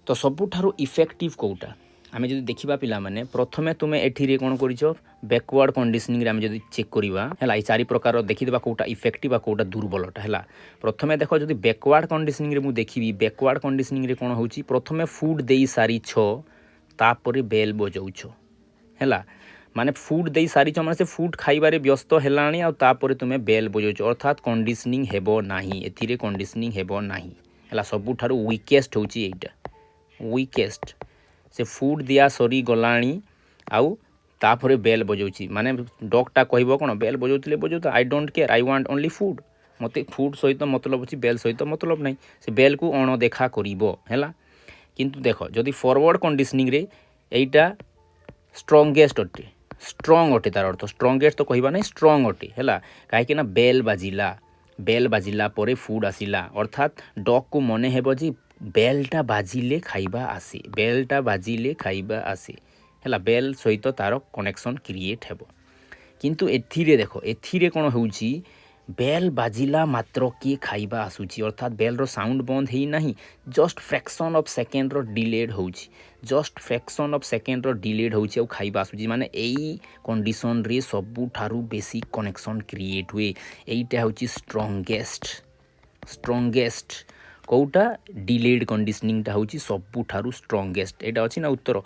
तो सबुठारु इफेक्टिव कोटा आमे जदि देखिबा पिला माने प्रथमे तुमे एठी रे कोन करिचो बैकवर्ड कंडीशनिंग रे आमे जदि चेक करिबा हैला ई चारि प्रकार देखि देबा कोटा इफेक्टिव आ कोटा दुर्बलटा हैला प्रथमे देखो जदि बैकवर्ड कंडीशनिंग रे मु देखिबी बैकवर्ड कंडीशनिंग रे कोन होउची प्रथमे फूड देई सारी छ तापरे बेल बजाउछो हैला माने फूड देई सारी छ माने से फूड खाइबारे व्यस्त हेलाणी आ तापरे तुमे बेल बजाउछो अर्थात कंडीशनिंग हेबो नाही एथि रे कंडीशनिंग हेबो नाही हैला सबुठारु वीकेस्ट होउची एटा वीकेस्ट से फूड दिया सरी गलाणी आउ तापरे बेल बजाउची माने डॉगटा कहबो कोन बेल बजाउतले I don't care I want only food मते फूड सहित मतलब अछि बेल सहित मतलब नाही से बेल को अण देखा करिवो हैला किंतु देखो जदि फॉरवर्ड कंडीशनिंग रे एटा स्ट्रांगेस्ट अटे स्ट्रांग अटे तार अर्थ स्ट्रांगेस्ट तो कहबा नाही स्ट्रांग अटे हैला काहे कि ना बेल बाजिला परे फूड आसिला अर्थात डॉग को मने हेबो जी बेलटा बाजिले खाइबा आसे हैला बेल सहित तार कनेक्शन क्रिएट हेबो किंतु एथिरे देखो एथिरे कोन होउची बेल बाजिला मात्र के खाइबा आसुची अर्थात बेल रो साउंड बंद हेई नाही जस्ट फ्रैक्शन ऑफ सेकेंड रो डिलेड होउची आ खाइबा आसुची माने एई कंडीशन रे सबु थारु बेसी कनेक्शन क्रिएट हुए एइटा होउची स्ट्रांगेस्ट कोटा डिलेड कंडीशनिंग टा होउची सबुठारु स्ट्रांगेस्ट एटा अछि ना उत्तर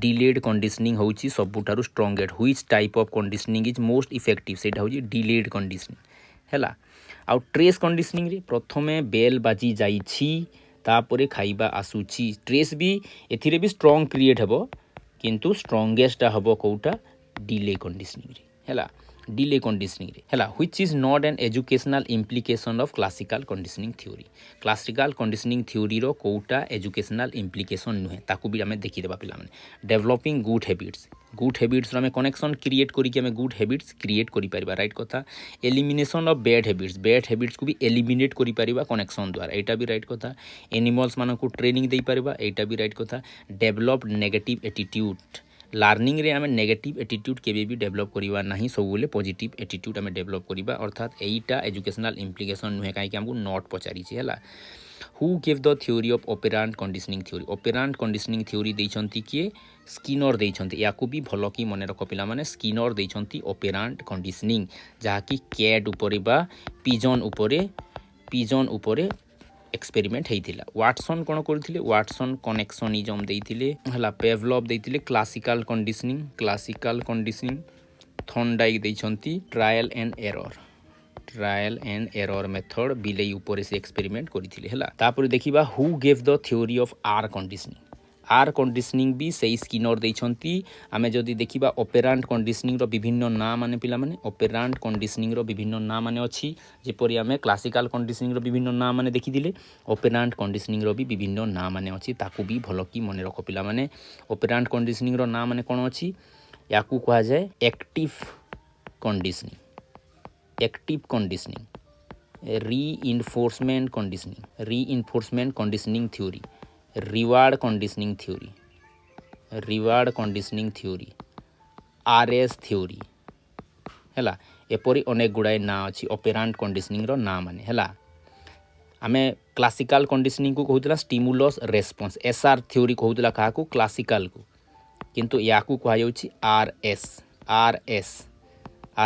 डिलेड कंडीशनिंग होउची सबुठारु strongest which type of conditioning is most effective सेटा होउची डिलेड कंडीशनिंग हैला आ ट्रेस कंडीशनिंग रे प्रथमे बेल बाजी जाईछि तापरे खाइबा आसुची ट्रेस भी एथिरे भी स्ट्रांग क्रिएट हेबो किंतु स्ट्रांगेस्ट हबो कोटा डिले कंडीशनिंग रे हैला डिले कंडीशनिंग रे हैला which is not an educational implication of classical conditioning theory रो कोटा एजुकेशनल इम्प्लिकेशन नुहे ताकू भी हमें देखि देबा पिला माने डेवलपिंग गुड हैबिट्स रो हमें कनेक्शन क्रिएट करी कि हमें गुड हैबिट्स क्रिएट करि परिबा राइट कथा एलिमिनेशन ऑफ बैड हैबिट्स को भी एलिमिनेट करि परिबा कनेक्शन द्वारा एटा भी राइट कथा एनिमल्स मानको ट्रेनिंग देई परिबा एटा भी राइट कथा डेवलप नेगेटिव एटीट्यूड लर्निंग रे हमें नेगेटिव एटीट्यूड केबे भी डेवलप करिवा नाही सब बोले पॉजिटिव एटीट्यूड हमें डेवलप करिवा अर्थात एटा एजुकेशनल इम्प्लिकेशन नुहे काहे कि हमको नॉट पचारी छी हैला who give the theory of operant conditioning theory दैछंती किए स्किनर दैछंती याकू भी भलो की मने रख पिला माने स्किनर दैछंती ऑपेरेंट कंडीशनिंग जहा कि कैट ऊपर बा पिजन ऊपर एक्सपेरिमेंट हेइथिला वाटसन कोन करथिले वाटसन कनेक्शनिज्म देइथिले हला पेवलोव देइथिले क्लासिकल कंडीशनिंग थॉर्नडाइक दैछंती ट्रायल एंड एरर मेथड बिलेई ऊपर से एक्सपेरिमेंट करथिले हला तापर देखिबा who give the theory of R conditioning भी सही स्किनर दैछंती आमे जदी देखिबा ऑपेरेंट कंडीशनिंग रो विभिन्न नाम माने पिला माने ऑपेरेंट कंडीशनिंग रो विभिन्न नाम माने अछि जेपरि आमे क्लासिकल कंडीशनिंग रो विभिन्न नाम माने देखिदिले ऑपेरेंट कंडीशनिंग रो भी विभिन्न नाम माने अछि ताकू भी भलो की मने रखो पिला माने ऑपेरेंट कंडीशनिंग रो नाम माने कोन अछि याकू कहा जाय active conditioning reinforcement conditioning theory reward conditioning theory RS theory हैला एपरी अनेक गुड़ाए ना अछि ऑपेरेंट कंडीशनिंग रो ना माने हैला आमे क्लासिकल कंडीशनिंग को कहउतला स्टिमुलस रेस्पॉन्स SR थ्योरी कहउतला का को क्लासिकल को किंतु याकू कहै अछि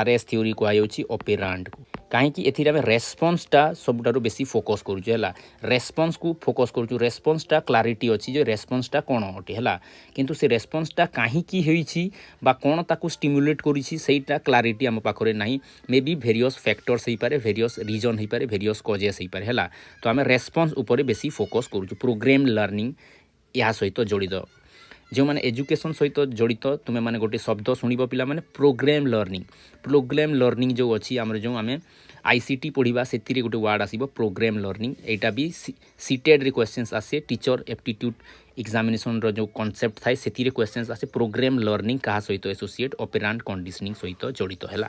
RS थ्योरी कहै अछि ऑपेरेंट को कहीं एथि आम रेस्पन्सटा सबुठार बेसी फोकस करुँ है रेस्पन्स को फोकस करुँ रेस्पन्सटा क्लारिटी अच्छी जो रेस्पन्सटा कौन अटे है किंतु से रेस्पन्सटा कहीं कौन ताकू स्टिमुलेट करा क्लारिटी आम पाखे ना मे बी भेरियस फैक्टर्स हो पारे भेरियस रिजन हो पारे भेरियस कजेस हो पारे है तो आम रेस्पन्स उपर बेसी फोकस करुँ प्रोग्राम लर्निंग या सहित जड़ित जो मैंने एजुकेशन सहित जड़ित तुम्हें मैंने गोटे शब्द शुणव पिला माने प्रोग्राम लर्निंग जो अच्छी आम जो आम आईसीटी पढ़ा से गोटे वार्ड आसो प्रोग्राम लर्निंग यहाँ भी सीटेड क्वेश्चंस आसे टीचर एप्टीट्यूड एग्जामिनेशन जो कॉन्सेप्ट थाए से क्वेश्चंस आसे प्रोग्राम लर्निंग क्या सहित एसोसिएट ऑपरेंट कंडीशनिंग सहित जड़ित है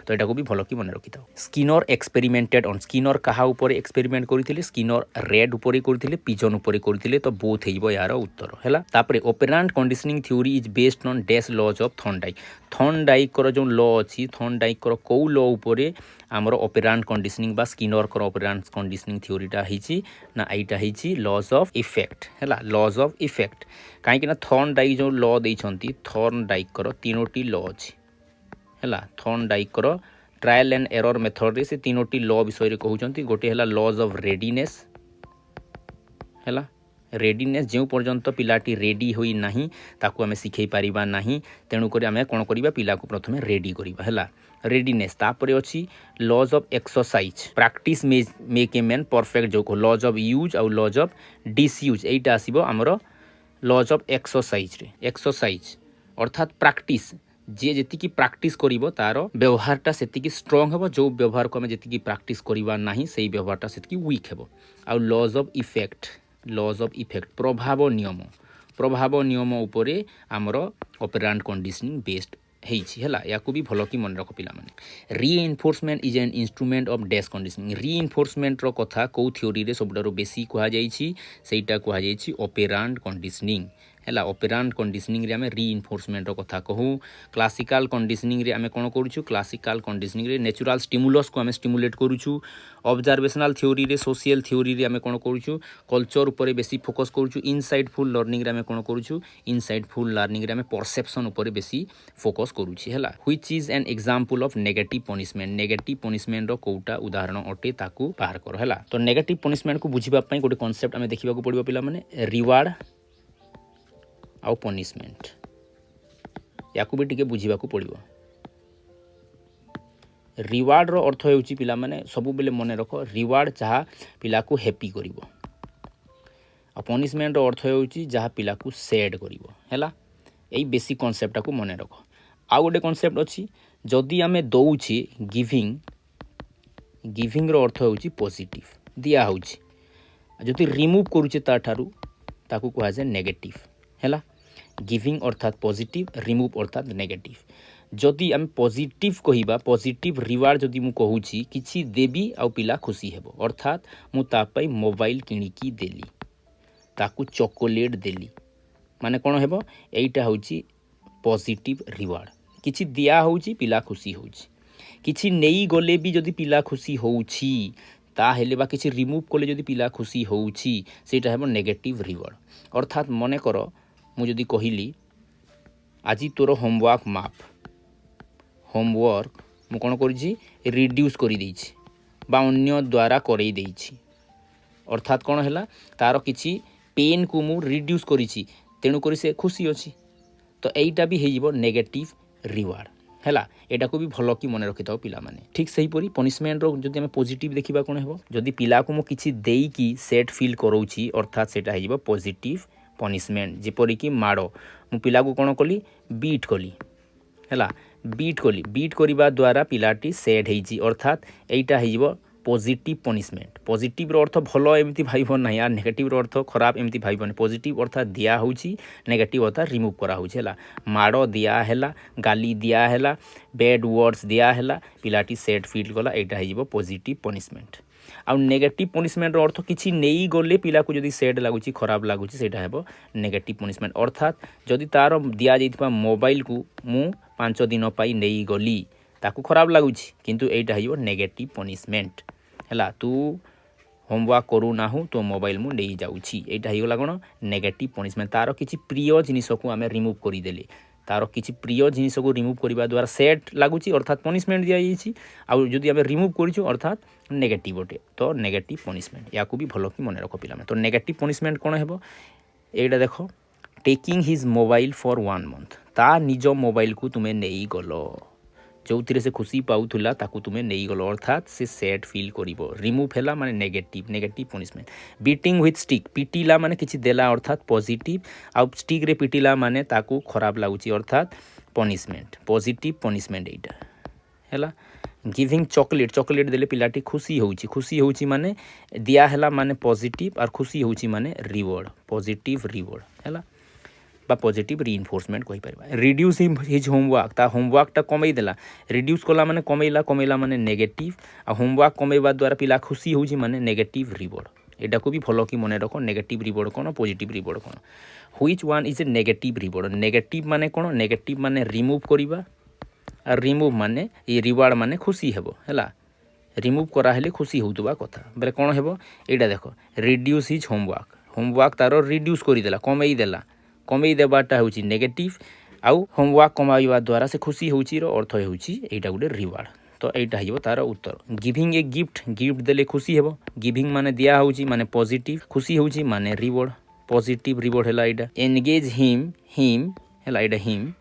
तो यहाँ भी भल कि मन रखी था स्किनर एक्सपेरिमेंटेड ऑन स्किनर क्या एक्सपेरिमेंट करते स्किनर रेड उपर करते पिजन उपर करते तो बोथ हो यार उत्तर है तापर operant conditioning theory is based on dash laws of Thorndike जो लॉ अच्छी थॉर्नडाइक कौ लॉ उपर आमर ऑपरेंट कंडीशनिंग बा स्किनर ऑपरेंट कंडीशनिंग थ्योरीटा होती ना यहाँ होती लॉज ऑफ इफेक्ट है लॉज ऑफ इफेक्ट कहीं थॉर्नडाइक जो लॉ देइछंती थॉर्नडाइक तीनोटी लॉ अच्छी है Thorndike trial and error method रे से तीनोटी लॉ विषय कहते गोटे है लॉज ऑफ रेडीनेस है रेडीनेस जो पर्यंत पिलाटी रेडी होई नाही ताकू आमे सिखै पारिबा नाही तेणुक आमे कौन करिबा पिला को प्रथमे रेडी करिबा है रेडीनेस तापर अच्छी laws of exercise practice make a man perfect जो लॉज ऑफ यूज आउ लॉज ऑफ डिसयूज एटा आसीबो आमर लॉज ऑफ एक्सरसाइज अर्थात प्रैक्टिस जी जी प्रैक्टिस करिबो तार व्यवहारटा सेतिकी स्ट्रांग हेबो जो व्यवहार को आमे जेतिकी प्रैक्टिस करिबा नाही सेही व्यवहारटा सेतिकी वीक हेबो आउ लॉज ऑफ इफेक्ट प्रभाव नियम उपरे आमर ऑपरेंट कंडीशनिंग बेस्ड है या भी भल कि मन रख पिला माने reinforcement is an instrument of dash conditioning reinforcement रो कथा को थ्योरी रे सबुठारु बेसी कहा जाइछि सेटा कहा जाइछि ऑपरेंट कंडीशनिंग है ऑपरेंट कंडीशनिंग रे आमे रीइनफोर्समेंट रो कथा कहू क्लासिकल कंडीशनिंग रे आमे कोन करूछु क्लासिकल कंडीशनिंग रे नेचुरल स्टिमुलस को आमे स्टिमुलेट करूछु ऑब्जर्वेशनल थ्योरी रे सोशल थ्योरी रे आमे कोन करूछु कल्चर ऊपर बेसी फोकस करूछु इनसाइटफुल लर्निंग रे आमे कोन करूछु इनसाइटफुल लर्निंग रे आमे परसेप्शन ऊपर बेसी फोकस करूछि हैला which is an example of negative punishment रो कोटा उदाहरण अटे ताकू बाहर कर हैला तो नेगेटिव पनिशमेंट को बुझिबा पई गोटे कांसेप्ट आमे देखिबा को पड़िबो पिला माने रिवार्ड आउ पनिशमेंट या भी टिके बुझा पड़ो रिवार्ड रो अर्थ होउची पिला माने सबु बेले मन रख रिवार्ड जहाँ पिला को हैप्पी करिवो आ पनिशमेंट रो अर्थ होउची जहाँ पिला को सैड करिवो हैला एई बेसिक कांसेप्ट को मन रख आउ गोटे कांसेप्ट अच्छी जदि आमे दउची गिविंग रो अर्थ होउची पॉजिटिव दिया होउची जदि रिमूव करूचे ता ठारू ताकू कहा जाए नेगेटिव हैला गिविंग अर्थात पॉजिटिव रिमूव अर्थात नेगेटिव जदि आम पॉजिटिव कहिबा पॉजिटिव रिवार्ड जदि मु कहूची किछि देबी आउ पिला खुशी हेबो अर्थात मु तापाई मोबाइल किणिकी देली ताकू चॉकलेट देली माने कोन हेबो एइटा होची पॉजिटिव रिवार्ड किछि दिया होची पिला खुशी होची किछि नेई गले भी जदि पिला खुशी होची ता हेले बा किछि रिमूव कले जदि पिला खुशी होची सेटा हेबो नेगेटिव रिवार्ड अर्थात मने करो मु जदि कहिली आज तोर होमवर्क मु कौन करी रिड्यूस कर देछि बा अन्य द्वारा करई देछि अर्थात कौन है तार किछि पेन को मु रिड्यूस करिछि तेणु करी से खुशी अच्छी तो यहीटा भी हो नेगेटिव रिवार्ड हैला एटा को भी भल कि मन रखि थाओ पिला माने ठीक सही परी पनिशमेंट रो जदि हम पॉजिटिव देखिबा कोन हेबो जदि पिला को मु किछि देई की सेट फील करौछि अर्थात सेटा हेजिबो पॉजिटिव पनिशमेंट जेपरि कि माड़ो मु पिला को कोन कली बीट कली हैला बीट करिबा द्वारा पिलाटी सेड हेछि अर्थात एटा हेजिबो पॉजिटिव पनिशमेंट पॉजिटिव रो अर्थ भलो एमती भाइबो नाही आ नेगेटिव रो अर्थ खराब एमती भाइबो नाही पॉजिटिव अर्थात दिया होछि नेगेटिव अर्थात रिमूव करा होछि हैला माड़ो दिया हैला गाली दिया हैला बैड वर्ड्स दिया हैला पिलाटी सेड फील कला एटा हेजिबो पॉजिटिव पनिशमेंट आ नेगेटिव पनिशमेंट रो अर्थ किछि नेई गले पिला को जदि सेड लागुछि खराब लागुछि सेटा हेबो नेगेटिव पनिशमेंट अर्थात जदि तार दिया जाइतबा मोबाइल को मु 5 दिन पाई नेई गली ताकू खराब लगुच किंतु एटा हो नेगेटिव पनिशमेंट है तू होमवर्क करू ना तो मोबाइल मु नहीं जाऊँगी यहाँ होगा कौन नेगेटिव पनिशमेंट तार किसी प्रिय जिनिस को आम रिमूव करदे तार किसी प्रिय जिनिस को रिमूव करने द्वारा सेट लगुच अर्थात पनिशमेंट दि आउ जदि आम रिमूव करूँ अर्थात नेगेटिव गोटे तो नेगेटिव पनिशमेंट या भी भल कि मन रख पे तो नेगेटिव पनिशमेंट कौन है यहाँ देख taking his mobile for 1 month ता निज मोबाइल को तुम्हें नहीं गल जो थी से खुशी पाऊला ताकू तुम्हें नहीं गल अर्थात से सैड फील करिवो रिमूव है माने negative punishment beating with stick पिटिला माने किछि देला अर्थात पॉजिटिव आउ स्टिक रे पिटिला माने ताकू खराब लागुची अर्थात पनिशमेंट पॉजिटिव पनिशमेंट एटा हैला गिविंग चॉकलेट देले पिलाटी खुशी होउची माने दिया हैला माने पॉजिटिव और खुशी होउची माने रिवॉर्ड पॉजिटिव रिवॉर्ड हैला बा पॉजिटिव रीइंफोर्समेंट कहि परबा रिड्यूस हिज होमवर्क ता होमवर्कटा कमई देला रिड्यूस कला माने कमैला माने नेगेटिव आ होमवर्क कमैबा द्वारा पिला खुशी होउची माने नेगेटिव रिवॉर्ड एटा को भी भलो कि मन रख negative reward cone positive reward cone which one is A negative reward negative माने कोन नेगेटिव माने रिमूव करबा और रिमूव माने ये रिवार्ड माने खुशी हेबो हैला रिमूव करा हेले खुशी होउतबा कथा बेले कोन हेबो एटा देखो रिड्यूस हिज होमवर्क तारो रिड्यूस करि देला कमई देवाटा हूँ नेगेटिव आउ होमवर्क कमाइबा द्वारा से खुशी होउची रो अर्थ होउची एटा गुटे रिवार्ड तो एटा हिबो तार उत्तर गिविंग ए गिफ्ट देले खुशी हेबो गिविंग माने दिया होउची माने पॉजिटिव खुशी होउची माने रिवॉर्ड पॉजिटिव रिवॉर्ड हैला एटा एंगेज हिम हैला एटा him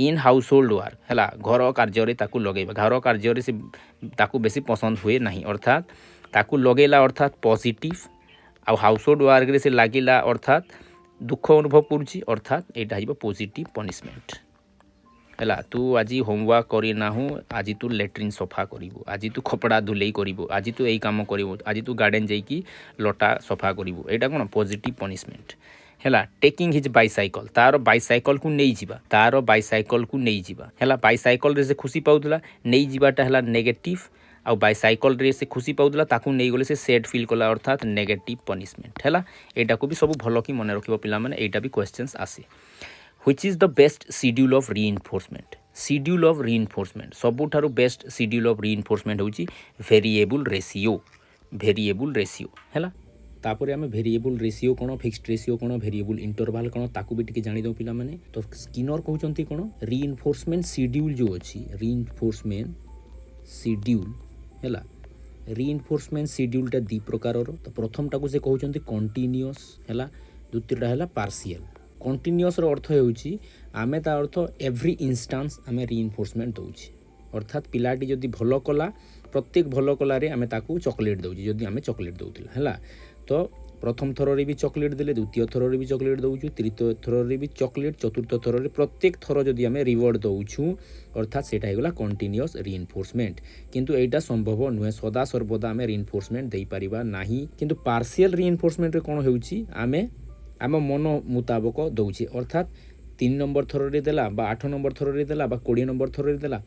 in house hold work हैला घर कार्य रे ताकू लगेबा घर कार्य रे से ताकू बेसी पसंद हुए नहीं अर्थात ताकू लगेला अर्थात पॉजिटिव आ हाउस होल्ड वर्क रे से लागिला अर्थात दुख अनुभव करुच्ची अर्थात यहाँ हो पॉजिटिव पनिशमेंट है तू आज होमवर्क करना आज तू लैट्रिन सफा करू आज तू कपड़ा धुले करू आज तू यही कम करू आज तू गार्डन जाइकी लटा सफा करू यहाँ कौन पॉजिटिव पनिशमेंट है टेकिंग हिज बाइसाइकल तार बाइसाइकल को नहीं जावा है बाइसाइकल रे से खुशी पाउला नहीं जावाटा है नेगेटिव आउ बाइसाइकल रे से खुशी पाउला ताकू नहीं गले से सैड फील कला अर्थात नेगेटिव पनिशमेंट है यहाँ को भी सब भल कि मन रखिबो पिला माने एटा भी क्वेश्चंस आसे which is the best schedule of reinforcement सबुठारु बेस्ट शेड्यूल ऑफ रीइंफोर्समेंट होची वेरिएबल रेशियो है तापर आम वेरिएबल रेशियो कौन फिक्स्ड रेशियो कौन वेरिएबल इंटरवल कौन ताकू भी टिके जानि दो पिला माने तो स्किनर कहउचंती कौन रीइंफोर्समेंट शेड्यूल जो अछि रीइंफोर्समेंट शेड्यूल हैला रीइंफोर्समेंट शेड्यूलटा दी प्रकार तो प्रथमटा को से कहउचंती कंटीन्यूअस हैला द्वितीयटा हैला पार्शियल कंटीन्यूअस रो अर्थ होउची आमे ता अर्थ एवरी इंस्टेंस आमे रीइंफोर्समेंट दउची अर्थात पिलाटी जदि भलो कला प्रत्येक भलो कला रे आमे ताकू चॉकलेट दउची जदि आमे चॉकलेट दउतिला हैला तो प्रथम थर रे भी चॉकलेट देले द्वितीय थर रे भी चॉकलेट दउछु तृतीय थर रे भी चॉकलेट चतुर्थ थर रे प्रत्येक थर जदि आमे रिवॉर्ड दउछु अर्थात सेटा हेगला कंटीन्यूअस रीइंफोर्समेंट किंतु एटा संभव नुहे सदा सर्वदा आमे रीइंफोर्समेंट देई परिबा नाही किंतु पार्शियल रीइंफोर्समेंट रे कोन हेउची आमे आम मन मुताबक दउछे अर्थात 3 नंबर थर रे देला बा 8 नंबर थर रे देला बा 20 नंबर थर रे देला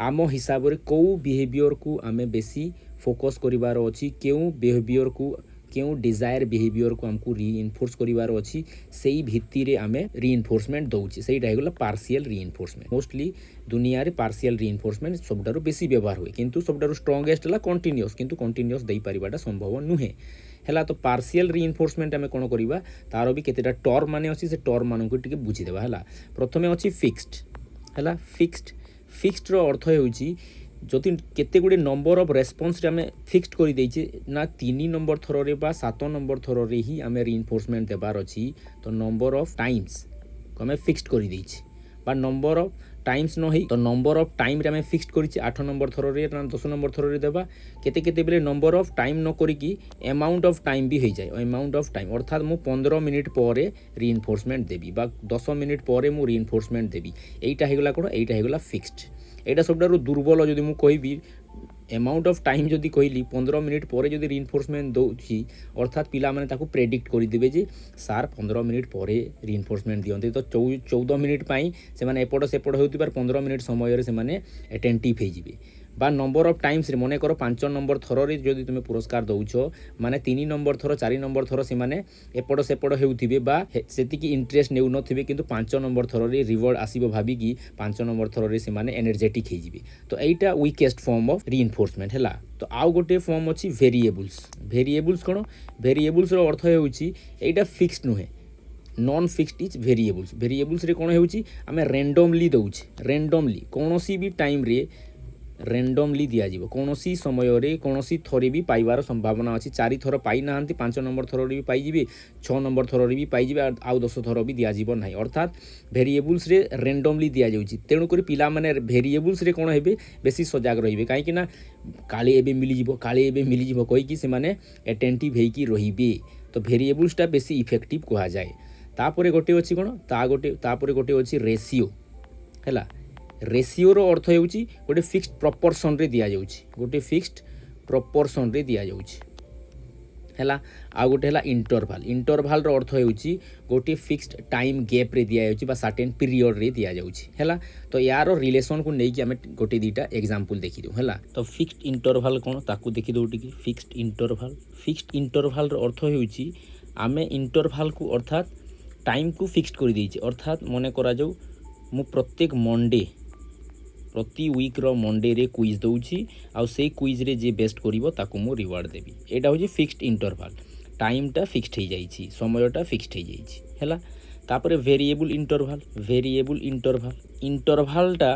आम हिसाब रे को बिहेवियर को आमे बेसी फोकस करिवार अछि केउ बिहेवियर को केउ डिजायर बिहेवियर को हमको रीइंफोर्स करिवार अछि सेही भित्ति रे आमे रीइंफोर्समेंट दउछि सेहीटा हेगला पार्शियल रीइंफोर्समेंट मोस्टली दुनिया रे पार्शियल रीइंफोर्समेंट सबटारो बेसी व्यवहार हुए किंतु सबटारो स्ट्रांगेस्ट ला कंटीन्यूअस किंतु कंटीन्यूअस देई परिबाटा संभव नुहे हैला तो पार्शियल रीइंफोर्समेंट आमे कोन करिबा तारो भी केतेटा टर्म माने अछि से टर्म मानन को टिके बुझी देबा हैला प्रथमे अछि फिक्स्ड हैला फिक्स्ड रो अर्थ हेउची जदि केते गुडे नंबर ऑफ रेस्पॉन्स रे आमे फिक्स्ड करि दैछि ना 3 नंबर थर रे बा 7 नंबर थर रे ही आमे रीइंफोर्समेंट देबार अछि तो नंबर ऑफ टाइम्स को आमे फिक्स्ड करि दैछि बा नंबर ऑफ टाइम्स न तो नंबर ऑफ टाइम रे आमे फिक्स्ड करिछि 8 नंबर थर रे ना 10 नंबर थर रे देबा केते बेले नंबर ऑफ टाइम न करिकी अमाउंट ऑफ टाइम भी हो जाए अमाउंट ऑफ टाइम अर्थात मु 15 मिनिट पर रीइंफोर्समेंट देबी बा 10 मिनिट पर मु रीइंफोर्समेंट देबी एटा हेगला कोन एटा हेगला फिक्स्ड एटा सबटारु दुर्बल जदि मु कहबी अमाउंट ऑफ टाइम जदि कहली 15 मिनिट पर जदि रीइंफोर्समेंट दउछि अर्थात पिला माने ताकू प्रेडिक्ट करि देबे जे सार 15 मिनिट पर रीइंफोर्समेंट दियंते तो 14 मिनिट पई से माने एपड सेपड होउतिबार 15 मिनिट समय रे से माने अटेंटिव हे जिवे बा नंबर ऑफ टाइम्स रे मने करो 5 नंबर थर रे जदि तुमे पुरस्कार दउछो माने 3 नंबर थर 4 नंबर थर से माने एपड सेपड हेउथिबे बा सेति की इंटरेस्ट नेउ नथिबे किंतु 5 नंबर थर रे रिवॉर्ड आसीबो भाबी की 5 नंबर थर रे से माने एनर्जेटिक हे जिवे तो एटा वीकेस्ट फॉर्म ऑफ रीइंफोर्समेंट हैला तो आउ गोटे फॉर्म अछि वेरिएबल्स कोन वेरिएबल्स रो अर्थ हेउची एटा फिक्स्ड नुहे non fixed is variables variables रे कोन हेउची आमे रैंडमली दउछि रैंडमली कोनोसी भी टाइम रे रैंडमली दिया जीवो कोनोसी समय रे कोनोसी थरे भी पाइबार संभावना अछि 4 थर पाई नाहंती 5 नंबर थर रे भी पाई जिवे 6 नंबर थर रे भी पाई जिवे आउ 10 थर भी दिया जीवो नाही अर्थात वेरिएबल्स रे रैंडमली दिया जाउछि तेणु करी पिला माने वेरिएबल्स रे कोन हेबे बेसी सजाग रहिबे काहे कि ना काले एबे मिली जिवो कहि कि से माने अटेंटिव हेई कि रहिबे तो वेरिएबल्स टा बेसी इफेक्टिव कहा जाए तापरे गोटे अछि कोन तापरे गोटे अछि रेशियो हैला रेशियोर अर्थ होउछि गोटे फिक्स्ड प्रपोर्शन रे दिया जाउछि गोटे फिक्स्ड प्रपोर्शन रे दिया जाउछि हैला आ गोटे हैला इंटरवल रो अर्थ होउछि गोटे फिक्स्ड टाइम गैप रे दिया जाउछि बा सर्टेन पीरियड रे दिया जाउछि हैला तो यार रिलेशन को नै कि हमें गोटे दीटा एग्जांपल देखि दउ हैला तो फिक्स्ड इंटरवल कोन ताकू देखि दउ टिकी फिक्स्ड इंटरवल रो अर्थ होउछि आमे इंटरवल को अर्थात टाइम को फिक्स्ड कर देछि अर्थात मने करा जाउ मु प्रत्येक मंडे प्रति वीक रो मंडे रे क्विज दउछि आ से क्विज रे जे बेस्ट करिवो ताकू मु रिवार्ड देबी एटा होछि फिक्स्ड इंटरवल टाइम टा फिक्स्ड हे जाइछि समय टा फिक्स्ड हे जाइछि हैला तापरे वेरिएबल इंटरवल टा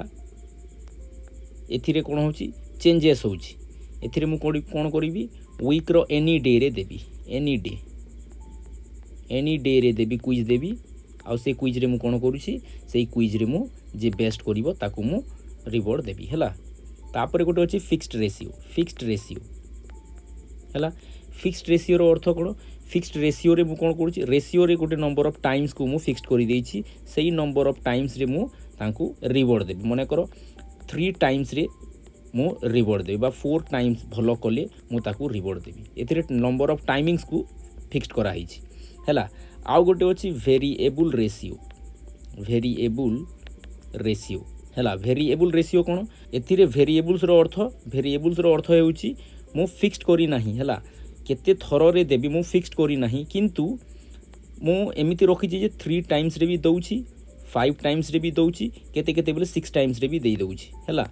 एथिरे कोन होछि चेंजेस होछि एथिरे मु कोन करिवि वीक रो एनी डे रे देबी एनी डे रे देबी क्विज देबी आ से क्विज रे मु कोन करूछि से क्विज रे मु जे बेस्ट करिवो ताकू मु रिवॉर्ड देबी हैला तापर गोटे अछि फिक्स्ड रेशियो हैला फिक्स्ड रेशियो रो अर्थ कोन फिक्स्ड रेशियो रे मु कोन करूछि रेशियो रे गोटे नंबर ऑफ टाइम्स को मु फिक्स्ड करि देछि सेही नंबर ऑफ टाइम्स रे मु तांकू रिवॉर्ड देबी माने करो 3 टाइम्स रे मु रिवॉर्ड देबी बा 4 टाइम्स भलो कले मु ताकू रिवॉर्ड देबी एथिरे नंबर ऑफ टाइमिंग्स को फिक्स्ड करा हिछि हैला आउ गोटे अछि वेरिएबल रेशियो हैला वेरिएबल रेशियो कोन एथिरे वेरिएबल्स रो अर्थ हेउची मु फिक्स्ड करी नाही हैला केते थर रे देबी मु फिक्स्ड करी नाही किंतु मु एमिति रखि जे 3 टाइम्स रे भी दउची 5 टाइम्स रे भी दउची केते केते बेले 6 टाइम्स रे भी देई दउची हैला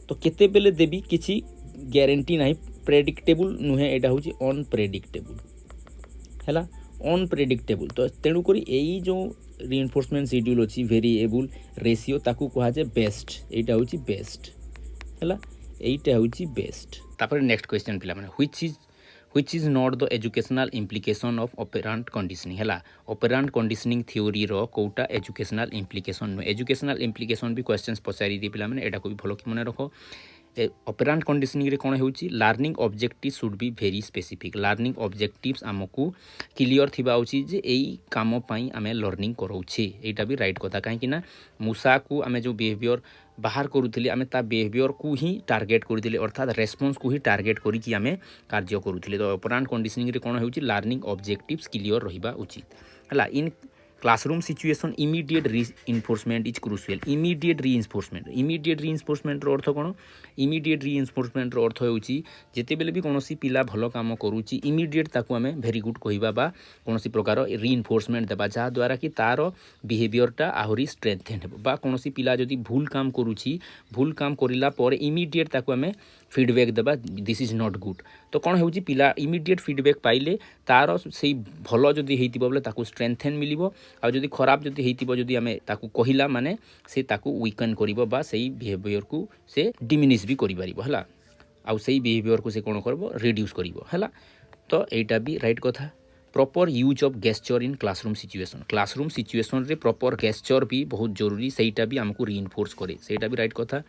तो केते बेले देबी किछि ग्यारंटी नाही प्रेडिक्टेबल नुहे एटा होची अनप्रेडिक्टेबल हैला अनप्रेडिक्टेबल तो तेणु करी एई जो रिइंफोर्समेंट शेड्यूल अछि वेरिएबल रेशियो ताकू कहा जे बेस्ट एटा होची बेस्ट हैला एटा होची बेस्ट तापर नेक्स्ट क्वेश्चन पिला माने which is not the educational implication of operant conditioning हैला operant conditioning theory रो कोटा educational implication educational implication भी क्वेश्चंस पचारि दे पिला माने एटा को भी भलो कि मने रखो ऑपरेंट कंडीशनिंग रे कोन होउची learning objective should be very specific learning objectives हमकु क्लियर थिबा उची जे एई काम पई आमे लर्निंग करोउछे एटा भी राइट कथा काहे कि ना मूसा को आमे जो बिहेवियर बाहर करूथिले आमे ता बिहेवियर को ही टारगेट करूथिले अर्थात रेस्पॉन्स को ही टारगेट करी कि आमे कार्य करूथिले तो ऑपरेंट कंडीशनिंग रे कोन होउची लर्निंग ऑब्जेक्टिव्स क्लियर रहिबा उचित हला in classroom situation immediate reinforcement is crucial immediate reinforcement रो अर्थ कोन इमीडिएट रीइंफोर्समेंट रो अर्थ होउची जेते बेले भी कोनोसी पिला भलो काम करूची इमीडिएट ताकू हमें वेरी गुड कहिबा बा कोनोसी प्रकार रीइंफोर्समेंट देबा जा द्वारा कि तारो बिहेवियर टा आहुरी स्ट्रेंथेन हेबो बा कोनोसी पिला जदी भूल काम करूची भूल काम करिला पर इमीडिएट ताकू हमें फीडबैक देबा दिस इज नॉट गुड तो कोन होउची पिला इमीडिएट फीडबैक पाइले तारो सेही भलो जदी हेतिबो बोले ताकू स्ट्रेंथेन मिलिबो आ जदी खराब जदी हेतिबो जदी हमें ताकू कहिला माने से ताकू वीकन करिवो बा सेही बिहेवियर को से डिमिनिश भी करि परिबो हला आ सेही बिहेवियर को से कोन करबो रिड्यूस करिवो हला तो एटा भी राइट कथा proper use of gesture in classroom situation रे प्रॉपर गेस्चर भी बहुत जरूरी सेटा भी हमको रीइंफोर्स करे सेटा भी राइट कथा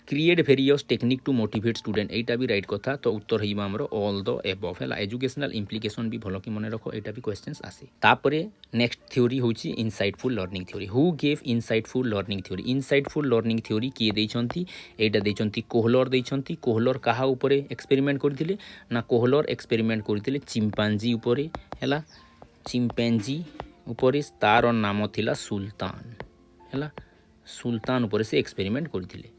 create various technique to motivate student एटा भी राइट कथा तो उत्तर हिबा हमरो ऑल द एबव हैला एजुकेशनल इंप्लिकेशन भी भलो कि मने रखो एटा भी क्वेश्चंस आसे तापरे नेक्स्ट थ्योरी होची insightful learning theory who gave insightful learning theory किए दैछंती एटा दैछंती कोहलर दैछंती कोहलर काहा ऊपरे एक्सपेरिमेंट करथिले ना कोहलर एक्सपेरिमेंट करथिले चिंपांजी ऊपरे हैला चिंपांजी ऊपरे तार नाम थिला सुल्तान हैला सुल्तान ऊपरे से एक्सपेरिमेंट करथिले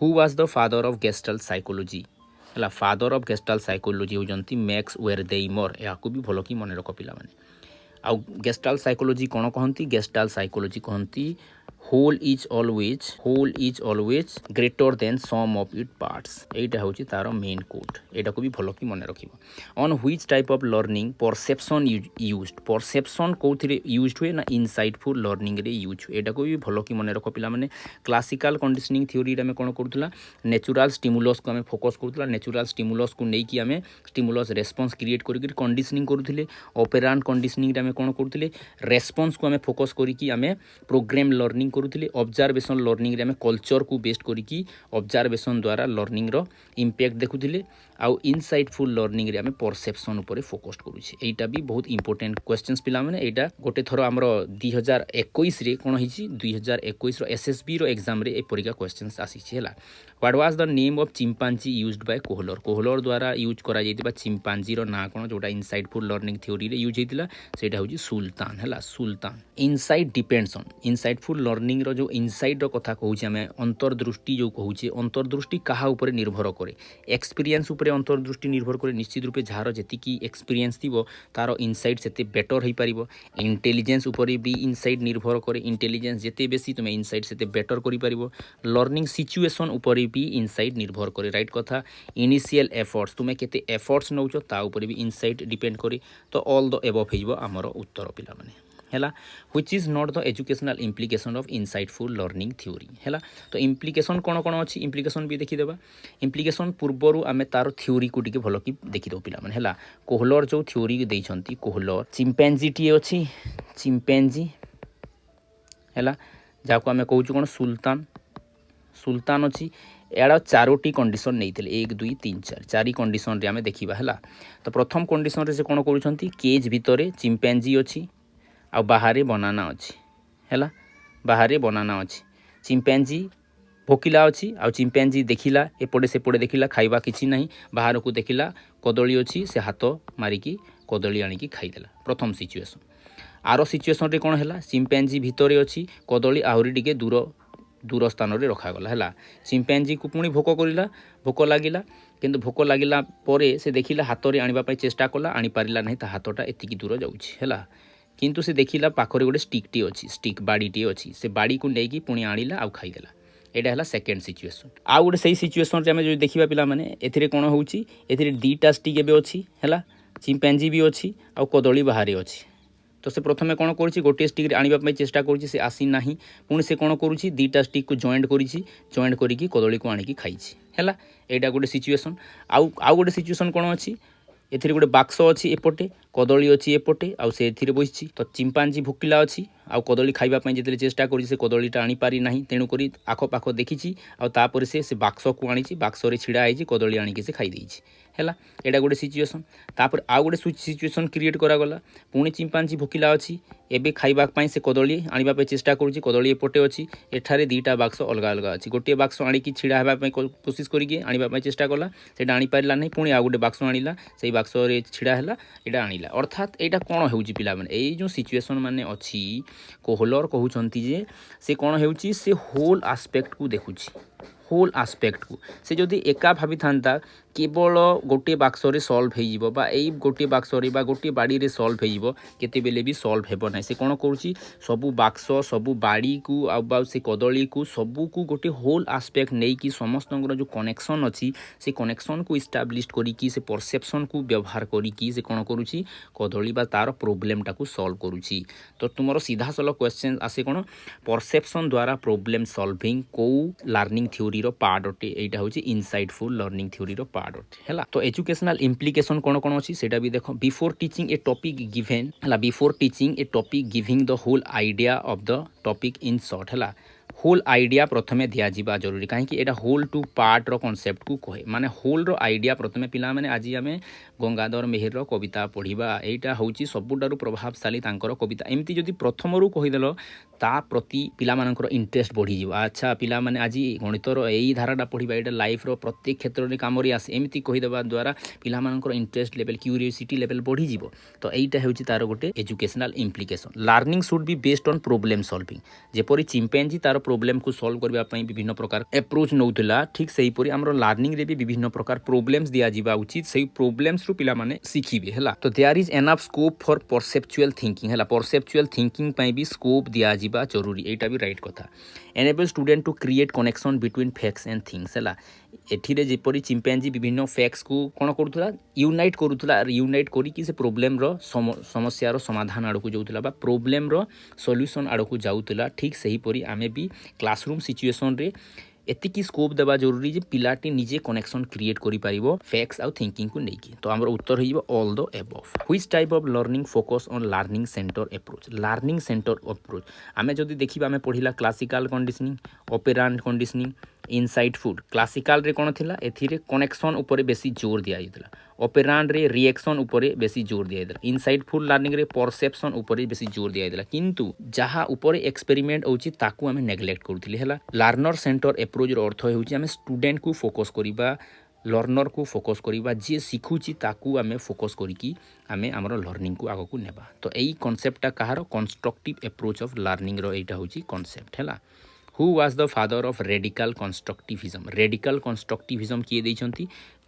who was the father of Gestalt psychology हैला फादर ऑफ गेस्टल साइकोलॉजी होजंती मैक्स वेरदेइमर याकू भी भलो कि मने रखो पिला माने आ गेस्टल साइकोलॉजी कोन कहंती गेस्टल साइकोलॉजी कहंती whole is always greater than sum of its parts एटा होची तारो मेन कोड एटा को भी भलो कि मन रखिबो on which type of learning perception used perception कोथिरे यूज्ड हुए ना insightful learning रे यूज एटा को भी भलो कि मन रखो पिला माने क्लासिकल कंडीशनिंग थ्योरी रे में कोन करथुला नेचुरल स्टिमुलस को हमें फोकस करथुला नेचुरल स्टिमुलस को नै कि हमें स्टिमुलस रेस्पॉन्स क्रिएट करिक कंडीशनिंग करथुले ऑपरेंट कंडीशनिंग रे में कोन करथुले रेस्पॉन्स को हमें फोकस करिक हमें प्रोग्राम लर्निंग करुले ऑब्जर्वेशन लर्निंग रे हमें कल्चर को बेस्ट करिकी ऑब्जर्वेशन द्वारा लर्निंग रो इंपैक्ट देखुथिले आउ इनसाइटफुल लर्निंग रे हमें परसेप्शन ऊपर फोकस करूछे एटा भी बहुत इंपोर्टेंट क्वेश्चंस पिला माने एटा गोटे थरो हमरो 2021 रे कोन हिची 2021 रो एसएसबी रो एग्जाम रे ए परीक्षा क्वेश्चंस आसीछि हला what was the name of chimpanzee used by Kohler द्वारा यूज करा जाइतिबा चिंपांजी रो ना कोन जोटा इनसाइटफुल लर्निंग थ्योरी रे यूज हेतिला सेटा होची सुल्तान हला Sultan insight depends on insightful learning रो जो इनसाइट रो कथा कहूची हमें अंतर्दृष्टि जो कहूची अंतर्दृष्टि कहा ऊपर निर्भर करे एक्सपीरियंस ऊपर अंतर्दृष्टि निर्भर करे निश्चित रूपे जार जेतिकी एक्सपीरियंस थिबो तारो इनसाइट सेते बेटर होई परिबो इंटेलिजेंस ऊपर भी इनसाइट निर्भर करे इंटेलिजेंस जेते बेसी तुमे इनसाइट सेते बेटर करि परिबो लर्निंग सिचुएशन ऊपर भी इनसाइट निर्भर करे राइट कथा इनिशियल एफर्ट्स तुमे केते एफर्ट्स नउचो ता ऊपर भी इनसाइट डिपेंड करे तो ऑल द एबव हेइबो हमरो उत्तर पिला माने हैला which is not the educational implication of insightful learning theory हैला तो इम्प्लिकेशन कोन कोन अछि इम्प्लिकेशन भी देखि देबा इम्प्लिकेशन पूर्वरु आमे तारो थ्योरी को टिके भलो कि देखि दो पिला माने हैला कोहलर जो थ्योरी देइ छंती कोहलर चिंपैंजी टी अछि चिंपैंजी हैला जाको आमे कहूछु कोन सुल्तान अछि एड़ा चारोटी कंडीशन नैथिले 1 2 3 4 चारि कंडीशन रे आमे देखिबा हैला तो प्रथम कंडीशन रे से कोन करूछंती केज भितरे चिंपैंजी अछि आ बाहर बनाना अच्छी है बाहर बनाना अच्छी चिंपैंजी भोकिला अच्छी आ चिंपैंजी देखिला एपटे सेपटे देखिला खाइबा किछि नहीं बाहर को देखिला कदली अच्छी से हाथ मारिकी कदली आनिकी खाइदेला प्रथम सिचुएशन आरो सिचुएशन रे कोन हैला चिंपैंजी भितरे अच्छी कदली आहुरी टिके दूर स्थान रे रखागला है चिंपैंजी को पुणी भोक करिला भोक लागिला किंतु भोक लागिला परे से देखिला हाथ रे आनिबा पई चेष्टा कला आनी पारिला नहीं ता हाथटा एतिकी दूर जाउछि हैला किंतु से देखिला पाखरे गोटे स्टिक टी अच्छी स्टिक बाड़ी टी अच्छी से बाड़ी को लेकिन पुणी आणिला आउ खाईदेला एटा है सेकेंड सिचुएशन आउ गोटे सही सिचुएशन रे जो देखिबा पिला माने एथिरे कोन होउची एथिरे दीटा स्टिक एबे अच्छी हैला चिंपैंजी भी अच्छी आ कदली बाहर अच्छी तो से प्रथमे कोन करूची गोटे स्टिक रे आनिबा पई चेष्टा करूची से आसी नाही पुणी से कोन करूची दीटा स्टिक को जॉइंट करिची जॉइंट करिकी कदली को आनिकी खाईची हैला एटा गोटे सिचुएशन आउ गोटे सिचुएशन कोन अछि एथिरे गोटे बाक्स अच्छी एपटे कदली अच्छी एपटे आउ से एथिरे बसिछि तो चिंपांजी भोकिला अच्छी आउ कदली खाइबा पई जेते चेष्टा करी से कदलीटा आनी पारी नाही तेणु करी आखो पाखो देखिछि आउ तापर से बाक्स को आनिछि बाक्स रे छिड़ा आइछि कदली आनिके से खाई देइछि हैला एटा गोटे सिचुएशन तापर आउ गोटे सिचुएशन क्रिएट करा गला पुणी चिंपांजी भोकिला अच्छी एबे खाइबा पई से कदली आनिबा पई चेष्टा करूछि कदली एपटे अच्छी एठारे दीटा बाक्स अलग अलग अछि गोटे बाक्स आनिकी छिड़ा हेबा पई कोशिश करिके आनिबा पई चेष्टा कला सेटा आनी पारिला नहीं पुणी आउ गोटे बाक्स आनिला सेई बाक्स रे छिड़ा हैला एटा आनिला अर्थात एटा कोन हेउछि पिला माने एई जो सिचुएशन माने अछि कोहलर कहउछंती जे से कोन हेउछि से होल एस्पेक्ट को देखुछि होल एस्पेक्ट को से जदि एका भाबी थांता केवल गोटे बाक्स रे सॉल्व हो जिवो बा एई गोटे बाक्स रे बा गोटे बाड़ी रे सॉल्व हो जिवो केते बेले भी सॉल्व हेबो नै से कोन करूची सबु बाक्स सबु बाड़ी को आ से कदली को सबु को गोटे होल एस्पेक्ट नै कि समस्तंगर जो कनेक्शन अछि से कनेक्शन को एस्टैब्लिश करी कि से परसेप्शन को व्यवहार करी कि से कोन करूची कदली बा तार प्रॉब्लम टा को सॉल्व करूची तो तुमरो सीधा सलो क्वेश्चन आसे कोन परसेप्शन द्वारा प्रॉब्लम सॉल्विंग को लर्निंग थ्योरी रो पार्ट अटे एटा होची इनसाइटफुल लर्निंग थ्योरी रो पार्ट है तो एजुकेशनल इम्प्लिकेशन कौन कौन अच्छी सेटा भी देखो before teaching a topic given है before teaching a topic giving the whole idea of the topic in short है होल आइडिया प्रथमे दिया जिबा जरूरी कहीं एटा होल टू पार्ट रो कांसेप्ट को कहे माने होल रो आइडिया प्रथमे पिला माने आज आमे गंगाधर मेहेर रो कविता पढ़िबा एटा होची सबुडारु प्रभावशाली तांकर कविता एमती जदि प्रथम रु कहि देलो ता प्रति पिला मानकर इंटरेस्ट बढ़ी जिवो अच्छा पिला माने आज गणित रो एई धाराटा पढ़िबा एटा लाइफ रो प्रत्येक क्षेत्र रे काम रे आसे एमती कहि देबा द्वारा पिला मानकर इंटरेस्ट लेवल क्यूरियोसिटी लेवल बढ़ी जिवो तो एटा होची तार गोटे educational implication learning should be based on problem solving जेपरि चिंपैंजी तार प्रॉब्लम को सॉल्व करबा पई विभिन्न प्रकार अप्रोच नउतला ठीक सेही परि हमरो लर्निंग रे भी विभिन्न प्रकार प्रॉब्लम्स दिया जिबा उचित सेही प्रॉब्लम्स ରୁ ପିଲାମାନେ ଶିଖିବେ ହେଲା। ତ there is enough scope for perceptual thinking ହେଲା। ପରସେପ୍ଚୁଆଲ୍ ଥିଙ୍କିଂ ପାଇଁ ବି ସ୍କୋପ୍ ଦିଆଯିବା ଜରୁରୀ, ଏଇଟା ବି ରାଇଟ୍ କଥା। Enable student to create connection between facts and things ହେଲା। ଏଠିରେ ଯେପରି ଚିମ୍ପାଞ୍ଜି ବିଭିନ୍ନ ଫ୍ୟାକ୍ଟସକୁ କ'ଣ କରୁଥିଲା, ୟୁନାଇଟ୍ କରୁଥିଲା। ୟୁନାଇଟ୍ କରିକି ସେ ପ୍ରୋବ୍ଲେମର ସମସ୍ୟାର ସମାଧାନ ଆଡ଼କୁ ଯାଉଥିଲା ବା ପ୍ରୋବ୍ଲେମର ସଲ୍ୟୁସନ୍ ଆଡ଼କୁ ଯାଉଥିଲା। ଠିକ୍ ସେହିପରି ଆମେ ବି କ୍ଲାସରୁମ୍ ସିଚୁଏସନ୍ରେ ଏତିକି ସ୍କୋପ୍ ଦେବା ଜରୁରୀ ଯେ ପିଲାଟି ନିଜେ କନେକ୍ସନ୍ କ୍ରିଏଟ୍ କରିପାରିବ ଫ୍ୟାକ୍ଟସ୍ ଆଉ ଥିଙ୍କିଂକୁ ନେଇକି। ତ ଆମର ଉତ୍ତର ହେଇଯିବ all the above. Which type of learning focus on learning centre approach. Learning centre approach ଆମେ ଯଦି ଦେଖିବା, ଆମେ ପଢ଼ିଲା classical conditioning, operant conditioning, insightful. କ୍ଲାସିକାଲରେ କ'ଣ ଥିଲା, ଏଥିରେ କନେକ୍ସନ୍ ଉପରେ ବେଶୀ ଜୋର ଦିଆଯାଇଥିଲା। ଅପେରାଣ୍ଟରେ ରିଏକ୍ସନ୍ ଉପରେ ବେଶୀ ଜୋର ଦିଆଯାଇଥିଲା। ଇନସାଇଟଫୁଲ୍ ଲାର୍ଣ୍ଣିଂରେ ପରସେପ୍ସନ୍ ଉପରେ ବେଶୀ ଜୋର ଦିଆଯାଇଥିଲା। କିନ୍ତୁ ଯାହା ଉପରେ ଏକ୍ସପେରିମେଣ୍ଟ ହେଉଛି ତାକୁ ଆମେ ନେଗ୍ଲେକ୍ଟ କରୁଥିଲେ ହେଲା। ଲାର୍ଣ୍ଣର ସେଣ୍ଟର ଆପ୍ରୋଚ୍ର ଅର୍ଥ ହେଉଛି ଆମେ ଷ୍ଟୁଡେଣ୍ଟକୁ ଫୋକସ୍ କରିବା, ଲର୍ଣ୍ଣରକୁ ଫୋକସ୍ କରିବା, ଯିଏ ଶିଖୁଛି ତାକୁ ଆମେ ଫୋକସ୍ କରିକି ଆମେ ଆମର ଲର୍ଣ୍ଣିଂକୁ ଆଗକୁ ନେବା। ତ ଏଇ କନସେପ୍ଟଟା କାହାର, କନଷ୍ଟ୍ରକ୍ଟିଭ୍ ଆପ୍ରୋଚ୍ ଅଫ୍ ଲାର୍ଣ୍ଣିଂର ଏଇଟା ହେଉଛି କନସେପ୍ଟ ହେଲା। Who was the father of radical constructivism. Radical constructivism କିଏ ଦେଇଛନ୍ତି,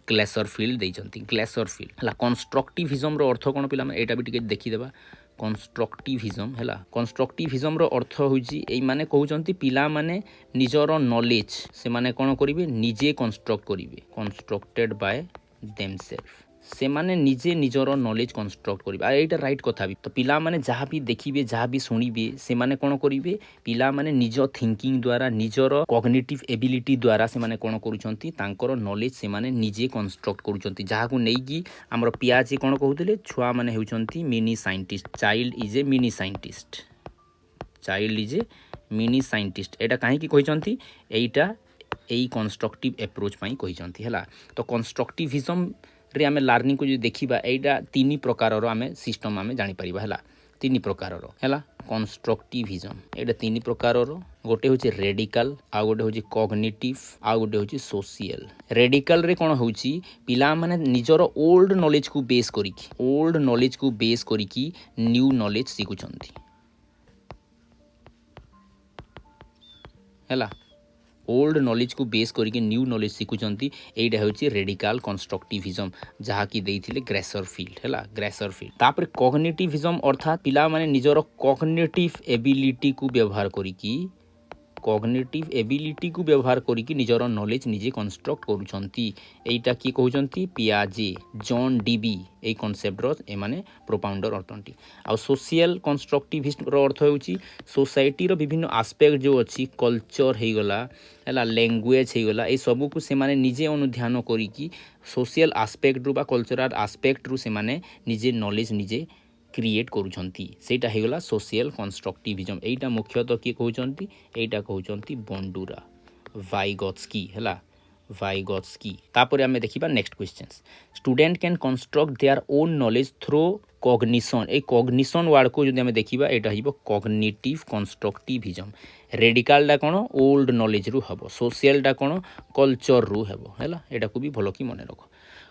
ଗ୍ଲେସରଫିଲ୍ଡ ଦେଇଛନ୍ତି। ଗ୍ଲେସରଫିଲ୍ଡ ହେଲା। କନଷ୍ଟ୍ରକ୍ଟିଭିଜମ୍ର ଅର୍ଥ କ'ଣ ପିଲାମାନେ, ଏଇଟା ବି ଟିକେ ଦେଖିଦେବା। କନଷ୍ଟ୍ରକ୍ଟିଭିଜମ୍ ହେଲା। କନଷ୍ଟ୍ରକ୍ଟିଭିଜମ୍ର ଅର୍ଥ ହେଉଛି ଏଇମାନେ କହୁଛନ୍ତି ପିଲାମାନେ ନିଜର ନଲେଜ୍ ସେମାନେ କ'ଣ କରିବେ, ନିଜେ କନଷ୍ଟ୍ରକ୍ଟ କରିବେ। କନଷ୍ଟ୍ରକ୍ଟେଡ୍ ବାଏ ଦେମସେଲ୍ଫ, ସେମାନେ ନିଜେ ନିଜର ନଲେଜ୍ କନଷ୍ଟ୍ରକ୍ଟ କରିବେ। ଆଉ ଏଇଟା ରାଇଟ୍ କଥା ବି। ତ ପିଲାମାନେ ଯାହା ବି ଦେଖିବେ, ଯାହା ବି ଶୁଣିବେ, ସେମାନେ କ'ଣ କରିବେ, ପିଲାମାନେ ନିଜ ଥିଙ୍କିଂ ଦ୍ୱାରା, ନିଜର କଗ୍ନିଟିଭ୍ ଏବିଲିଟି ଦ୍ୱାରା ସେମାନେ କ'ଣ କରୁଛନ୍ତି, ତାଙ୍କର ନଲେଜ୍ ସେମାନେ ନିଜେ କନଷ୍ଟ୍ରକ୍ଟ କରୁଛନ୍ତି। ଯାହାକୁ ନେଇକି ଆମର ପିଆଜେ କ'ଣ କହୁଥିଲେ, ଛୁଆମାନେ ହେଉଛନ୍ତି mini scientist. Child is a mini scientist. Child is a mini scientist. ଏଇଟା କାହିଁକି କହିଛନ୍ତି, ଏଇଟା ଏଇ କନଷ୍ଟ୍ରକ୍ଟିଭ୍ ଆପ୍ରୋଚ୍ ପାଇଁ କହିଛନ୍ତି ହେଲା। ତ କନଷ୍ଟ୍ରକ୍ଟିଭିଜମ୍ରେ ଆମେ ଲାର୍ଣ୍ଣିଂକୁ ଯଦି ଦେଖିବା, ଏଇଟା 3 ପ୍ରକାରର ଆମେ ସିଷ୍ଟମ୍ ଆମେ ଜାଣିପାରିବା ହେଲା। 3 ପ୍ରକାରର ହେଲା କନଷ୍ଟ୍ରକ୍ଟିଭିଜମ୍। ଏଇଟା 3 ପ୍ରକାରର। ଗୋଟେ ହେଉଛି ରେଡିକାଲ୍, ଆଉ ଗୋଟେ ହେଉଛି କଗ୍ନିଟିଭ୍, ଆଉ ଗୋଟେ ହେଉଛି ସୋସିଆଲ୍। ରେଡିକାଲ୍ରେ କ'ଣ ହେଉଛି, ପିଲାମାନେ ନିଜର ଓଲ୍ଡ ନଲେଜ୍କୁ ବେସ୍ କରିକି ନ୍ୟୁ ନଲେଜ୍ ଶିଖୁଛନ୍ତି ହେଲା। ଓଲ୍ଡ ନଲେଜ୍କୁ ବେସ୍ କରିକି ନ୍ୟୁ ନଲେଜ୍ ଶିଖୁଛନ୍ତି। ଏଇଟା ହେଉଛି ରେଡିକାଲ୍ କନଷ୍ଟ୍ରକ୍ଟିଭିଜମ୍, ଯାହାକି ଦେଇଥିଲେ ଗ୍ରେସରଫିଲ୍ଡ ହେଲା। ଗ୍ରେସରଫିଲ୍ଡ। ତାପରେ କଗ୍ନିଟିଭିଜମ୍ ଅର୍ଥାତ୍ ପିଲାମାନେ ନିଜର କଗ୍ନିଟିଭ୍ ଏବିଲିଟିକୁ ବ୍ୟବହାର କରିକି ନିଜର ନଲେଜ୍ ନିଜେ କନଷ୍ଟ୍ରକ୍ଟ କରୁଛନ୍ତି। ଏଇଟା କିଏ କହୁଛନ୍ତି, ପିଆଜେ, ଜନ୍ ଡିବି, ଏଇ କନସେପ୍ଟର ଏମାନେ ପ୍ରୋପାଉଣ୍ଡର ଅଟନ୍ତି। ଆଉ ସୋସିଆଲ୍ କନଷ୍ଟ୍ରକ୍ଟିଭିଷ୍ଟର ଅର୍ଥ ହେଉଛି ସୋସାଇଟିର ବିଭିନ୍ନ ଆସ୍ପେକ୍ଟ ଯେଉଁ ଅଛି, କଲଚର୍ ହେଇଗଲା ହେଲା, ଲାଙ୍ଗୁଏଜ୍ ହେଇଗଲା, এই ସବୁକୁ ସେମାନେ ନିଜେ ଅନୁଧ୍ୟାନ କରିକି ସୋସିଆଲ୍ ଆସ୍ପେକ୍ଟରୁ ବା କଲଚରାଲ୍ ଆସ୍ପେକ୍ଟରୁ ସେମାନେ ନିଜେ ନଲେଜ୍ ନିଜେ କ୍ରିଏଟ୍ କରୁଛନ୍ତି। ସେଇଟା ହେଇଗଲା ସୋସିଆଲ୍ କନଷ୍ଟ୍ରକ୍ଟିଭିଜମ୍। ଏଇଟା ମୁଖ୍ୟତଃ କିଏ କହୁଛନ୍ତି, ଏଇଟା କହୁଛନ୍ତି ବଣ୍ଡୁରା, ଭାଇଗତ୍ସ୍କି ହେଲା, ଭାଇଗତ୍ସ୍କି। ତାପରେ ଆମେ ଦେଖିବା next questions. Student can construct their own knowledge through cognition. এই କଗ୍ନିସନ୍ ୱାର୍ଡ଼କୁ ଯଦି ଆମେ ଦେଖିବା, ଏଇଟା ହେଇବ କଗ୍ନିଟିଭ୍ କନଷ୍ଟ୍ରକ୍ଟିଭିଜମ୍। ରେଡିକାଲଟା କ'ଣ, ଓଲ୍ଡ ନଲେଜ୍ରୁ ହେବ। ସୋସିଆଲଟା କ'ଣ, କଲଚର୍ରୁ ହେବ ହେଲା। ଏଟାକୁ ବି ଭଲ କି ମନେ ରଖ।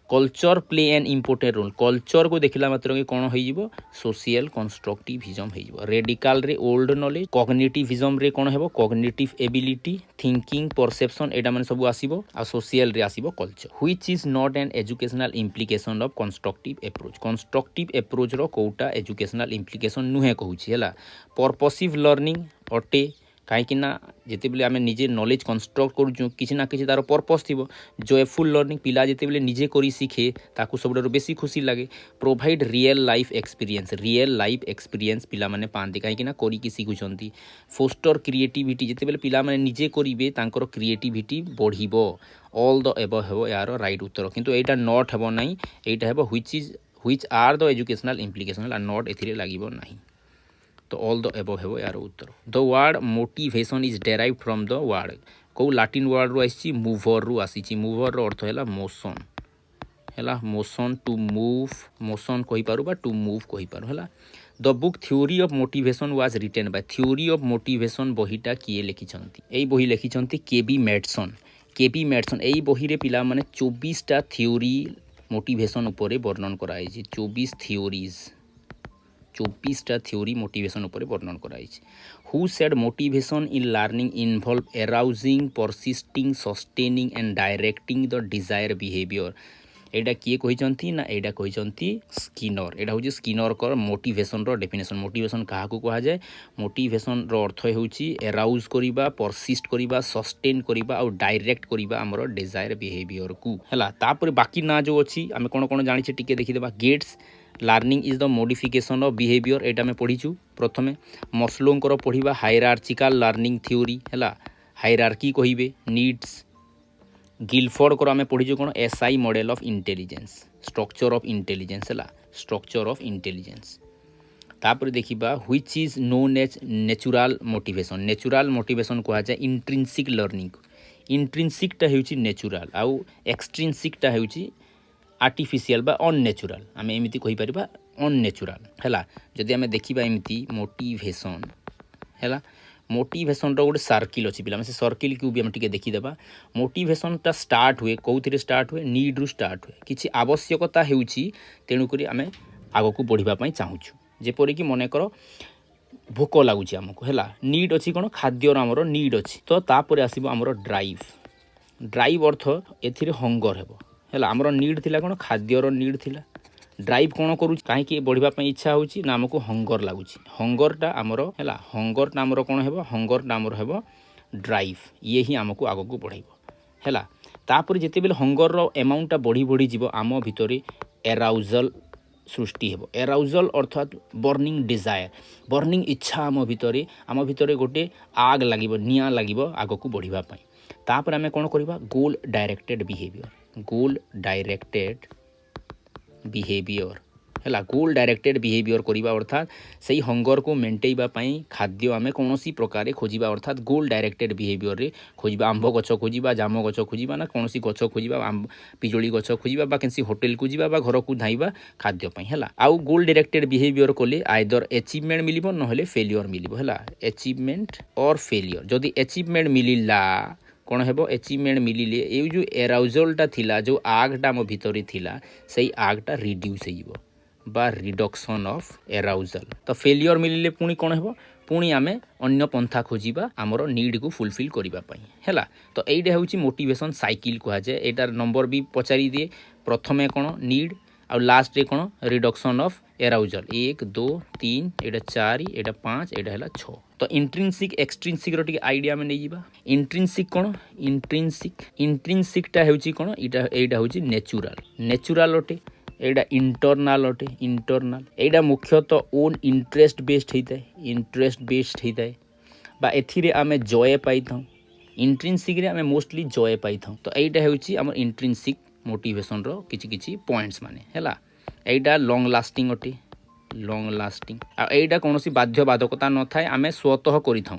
କଲଚର୍ ପ୍ଲେ ଆନ୍ ଇମ୍ପୋର୍ଟାଣ୍ଟ ରୋଲ୍। କଲଚର୍କୁ ଦେଖିଲା ମାତ୍ରକେ କ'ଣ ହେଇଯିବ, ସୋସିଆଲ୍ କନଷ୍ଟ୍ରକ୍ଟିଭିଜମ୍ ହେଇଯିବ। ରେଡିକାଲରେ ଓଲ୍ଡ ନଲେଜ୍, କଗ୍ନିଟିଭିଜମ୍ରେ କ'ଣ ହେବ, କଗ୍ନିଟିଭ୍ ଏବିଲିଟି, ଥିଙ୍କିଂ, ପରସେପ୍ସନ୍, ଏଇଟା ମାନେ ସବୁ ଆସିବ। ଆଉ ସୋସିଆଲରେ ଆସିବ କଲଚର୍। ହ୍ୱିଚ୍ ଇଜ୍ ନଟ୍ ଆନ୍ ଏଜୁକେସନାଲ୍ ଇମ୍ପ୍ଲିକେସନ୍ ଅଫ୍ କନଷ୍ଟ୍ରକ୍ଟିଭ୍ ଆପ୍ରୋଚ୍। କନଷ୍ଟ୍ରକ୍ଟିଭ୍ ଆପ୍ରୋଚ୍ର କେଉଁଟା ଏଜୁକେସନାଲ୍ ଇମ୍ପ୍ଲିକେସନ୍ ନୁହେଁ କହୁଛି ହେଲା। ପର୍ପସିଭ୍ ଲର୍ଣ୍ଣିଂ ଅଟେ, କାହିଁକି ନା ଯେତେବେଳେ ଆମେ ନିଜେ ନଲେଜ୍ କନଷ୍ଟ୍ରକ୍ଟ କରୁଛୁ, କିଛି ନା କିଛି ତା'ର ପର୍ପସ୍ ଥିବ। ଜୟଫୁଲ୍ ଲର୍ଣ୍ଣିଂ, ପିଲା ଯେତେବେଳେ ନିଜେ କରି ଶିଖେ ତାକୁ ସବୁଠାରୁ ବେଶୀ ଖୁସି ଲାଗେ। ପ୍ରୋଭାଇଡ଼ ରିଏଲ୍ ଲାଇଫ୍ ଏକ୍ସପିରିଏନ୍ସ ପିଲାମାନେ ପାଆନ୍ତି, କାହିଁକି ନା କରିକି ଶିଖୁଛନ୍ତି। ଫୋଷ୍ଟର କ୍ରିଏଟିଭିଟି, ଯେତେବେଳେ ପିଲାମାନେ ନିଜେ କରିବେ ତାଙ୍କର କ୍ରିଏଟିଭିଟି ବଢ଼ିବ। ଅଲ୍ ଦ ଏବଭ୍ ହେବ ଏହାର ରାଇଟ୍ ଉତ୍ତର। କିନ୍ତୁ ଏଇଟା ନଟ୍ ହେବ ନାହିଁ, ଏଇଟା ହେବ ହ୍ୱିଚ୍ ଆର୍ ଦ ଏଜୁକେସନାଲ୍ ଇମ୍ପ୍ଲିକେସନ୍ ହେଲା। ନଟ୍ ଏଥିରେ ଲାଗିବ ନାହିଁ। ତ ଅଲ୍ ଦ ଏବଭ୍ ହେବ ଏହାର ଉତ୍ତର। The word motivation is derive from the word. କେଉଁ ଲାଟିନ୍ ୱାର୍ଡ଼ରୁ ଆସିଛି, ମୁଭର୍ରୁ ଆସିଛି। ମୁଭର୍ର ଅର୍ଥ ହେଲା ମୋସନ୍ ହେଲା। ମୋସନ୍, ଟୁ ମୁଭ୍, ମୋସନ୍ କହିପାରୁ ବା ଟୁ ମୁଭ୍ କହିପାରୁ ହେଲା। The book theory of motivation was written by. Theory of motivation ବହିଟା କିଏ ଲେଖିଛନ୍ତି? ଏଇ ବହି ଲେଖିଛନ୍ତି କେବି ମେଡସନ୍। କେବି ମେଡସନ୍। ଏଇ ବହିରେ ପିଲାମାନେ 24ଟା ଥିଓରି ମୋଟିଭେସନ୍ ଉପରେ ବର୍ଣ୍ଣନ କରାଯାଇଛି। 24ଟା ଥିଓରି ମୋଟିଭେସନ୍ ଉପରେ ବର୍ଣ୍ଣନ କରାଯାଇଛି। Who said motivation in learning involve arousing, persisting, sustaining and directing the desire behaviour. एटा किए कहिसंती ना एटा कहिसंती स्किनर। एटा होची स्किनर कर मोटिवेशन रो डेफिनेशन। मोटिवेशन काहा को कहा जाए? मोटिवेशन रो अर्थ हेउची एराउज करिबा, परसिस्ट करिबा, सस्टेन करिबा और डायरेक्ट करिबा हमर डिजायर बिहेवियर को हला। तापर बाकी ना जो अछि आमे कोन कोन जानि छी टिके देखि देबा। Gates learning is the modification of behaviour, एटा में पढ़ीचु प्रथमे। मस्लोंकर पढ़िबा हायरार्चिकल लर्निंग थ्योरी हला, हायरार्की कहिबे, नीड्स। गिलफोर्ड को आमे पढ़ीचु कोन SI model of intelligence, structure of intelligence हला, स्ट्रक्चर ऑफ इंटेलिजेंस। तापर देखिबा which is known as natural motivation. Natural motivation कहा जाए इंट्रिंसिक लर्निंग। इंट्रिंसिक टा हेउची नेचुरल आउ एक्सट्रिंसिक टा हेउची आर्टिफिशियल बा अननेचुरल। आमे एमिति कहि परिबा अननेचुरल हला। जदि आमे देखिबा एमिति मोटिवेशन हला, मोटिवेशन रो गोटे सर्किल अछि पिला, से सर्किल को भी हम टिके देखि देबा। मोटिवेशन टा स्टार्ट हुए कोउथिरे स्टार्ट हुए? नीड रु स्टार्ट हुए। किछि आवश्यकता हेउची तेनु करी आमे आगो को बढ़िबा पई चाहूछु। जेपरि कि मने करो भोक लागुची हमको हला, नीड अछि कोन खाद्यर हमरो नीड अछि। तो तापर आसीबो हमरो ड्राइव। ड्राइव अर्थ एथिरे हंगर हेबो हला। हमरो नीड थिला कोन खाद्यर नीड थिला। ड्राइव कोन करू काहे कि बढ़िबा पई इच्छा होची ना हमको हंगर लागुची। हंगरटा हमरो हला, हंगरटा हमरो कोन हेबो? हंगरटा हमरो हेबो ड्राइव। ये ही हमको आगो को बढ़ाइबो हला। तापर जेते बेले हंगर रो अमाउंट टा बढ़ी बढ़ी जीवो आमो भितरे एराउजल सृष्टि हेबो। एराउजल अर्थात बर्निंग डिजायर, बर्निंग इच्छा आमो भितरे गोटे आग लागिबो, निया लागिबो आगो को बढ़िबा पई। तापर आमे कोन करिबा? Goal directed behaviour. Goal directed behaviour हला। गोल डायरेक्टेड बिहेवियर करिबा अर्थात सही हंगर को मेंटेइबा पई खाद्य आमे कोनोसी प्रकार खोजिबा, अर्थात गोल डायरेक्टेड बिहेवियर रे खोजिबा। आंब गछ खोजिबा, जाम गछ खोजिबा ना कोनोसी गछ खोजिबा, पिजोली गछ खोजिबा बा केनसी होटल को जिबा बा घर को धाइबा खाद्य पई हला। आउ गोल डायरेक्टेड बिहेवियर कोले आइदर अचीवमेंट मिलिबो नहले फेलियर मिलिबो हला। अचीवमेंट और फेलियर। जदि अचीवमेंट मिलिला कौन हेबो? अचीवमेंट मिलिले ये जो एराउजलटा थिला, जो आगटा मो भितरे थिला, सही आगटा रिड्यूस हेइबो बा रिडक्शन ऑफ एराउजल। तो फेलियर मिलिले पुणी कौन हेबो? पुणी आमे अन्य पंथा खोजिबा हमरो नीड को फुलफिल करिबा पई हैला। तो एइडा होउची मोटिवेशन साइकिल कहा जाए। एटार नंबर भी पचारि दिए। प्रथमे कोन? नीड और लास्ट रे कोन? Reduction of एराउजल। 1 2 3 एटा 4 एटा 5 एटा हला 6। तो इंट्रिंसिक एक्सट्रिंसिक रो टिके आइडिया में नै जिबा। इंट्रिंसिक कोन? इंट्रिंसिक टा हेउची कोन? एटा होउची नेचुरल। नेचुरल ओटे एटा इंटरनल ओटे, इंटरनल। एटा मुख्यतः ओन इंटरेस्ट बेस्ड हेइताय, इंटरेस्ट बेस्ड हेइताय बा एथिरे आमे जॉय पाइथां। इंट्रिंसिक रे आमे मोस्टली जॉय पाइथां। तो एटा हेउची हमर इंट्रिंसिक मोटिवेशन रो किछि किछि पॉइंट्स माने हैला। एटा लॉन्ग लास्टिंग ओटे, लॉन्ग लास्टिंग। आ एटा कोनोसी बाध्य बाधकता न थाए, आमे स्वतः करिथां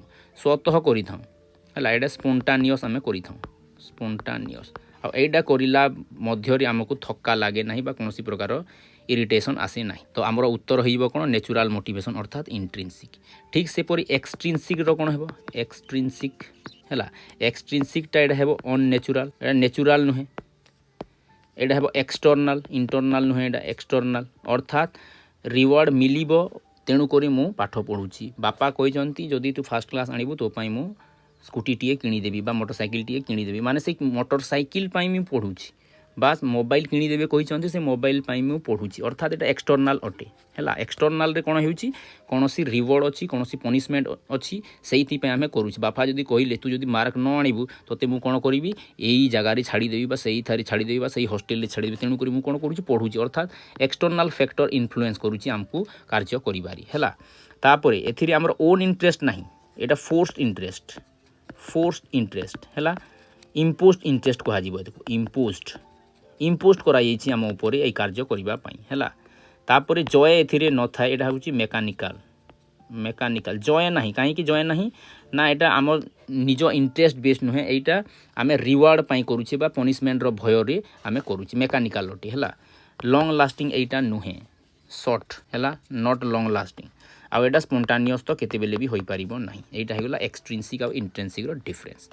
हैला। एटा स्पोंटानियस आमे करिथां, स्पोंटानियस। आ एटा करिला मध्यरे हमको थक्का लागे नाही बा कोनोसी प्रकार इरिटेशन आसे नाही। तो हमर उत्तर होइबो कोन? नेचुरल मोटिवेशन अर्थात इंट्रिंसिक। ठीक से परि एक्सट्रिंसिक रो कोन हेबो? एक्सट्रिंसिक हैला। एक्सट्रिंसिक टा एटा हेबो अननेचुरल, एटा नेचुरल नुहे। एटा हेबो एक्सटर्नल, इंटरनल नुहे, एटा एक्सटर्नल। अर्थात रिवार्ड मिलिबो तेणु करी मु पाठ पढुची। बापा कहिसंती जदि तू फर्स्ट क्लास आनिबु तो पई मु स्कूटी टीए किनिदेवी बा मोटरसाइकिल टीए किनिदेवी। माने से मोटरसाइकिल पाई मु पढुची, बास मोबाइल किनिदेवे कहिसंती से मोबाइल पाई मु पढुची। अर्थात एटा एक्सटर्नल अटे हैला। एक्सटर्नल रे कोन हेउची? कोनोसी रिवार्ड अछि, कोनोसी पनिशमेंट अछि, सेहिति पे आमे करूची। बापा जदि कहिले तू जदि मार्क न आनिबु तते मु कोन करिवि? एई जगह रे छाडी देबी बा सेही थारी छाडी देबी बा सेही हॉस्टल रे छाडी देबी। तेणु करी मु कोन करूची? पढुची। अर्थात एक्सटर्नल फैक्टर इन्फ्लुएंस करूची हमकु कार्य करिबारी हैला। तापरे एथिरे हमर ओन इंटरेस्ट नाही, एटा फोर्स्ड इंटरेस्ट, फोर्स्ड इंटरेस्ट हैला। इम्पोज्ड इंटरेस्ट कहा जिवो। देखो इम्पोज्ड करा जाइछि हम ऊपर ए कार्य करिबा पई हैला। तापरे जॉय एथिरे न थाए, एटा होउछि मेकानिकल जॉय नाही। काहे कि जॉय नाही ना, एटा हमर निज इंटरेस्ट बेस्ड नुहे। एटा आमे रिवार्ड पई करूछि बा पनिशमेंट रो भय रे आमे करूछि, मेकानिकल ओटे हैला। लॉन्ग लास्टिंग एटा नुहे, शॉर्ट हैला, नॉट लॉन्ग लास्टिंग। आ एटा स्पोंटानियस तो केते बेले भी होई परिबो नाही। एटा हेगला एक्सट्रिंसिक और इंट्रिंसिक रो डिफरेंस।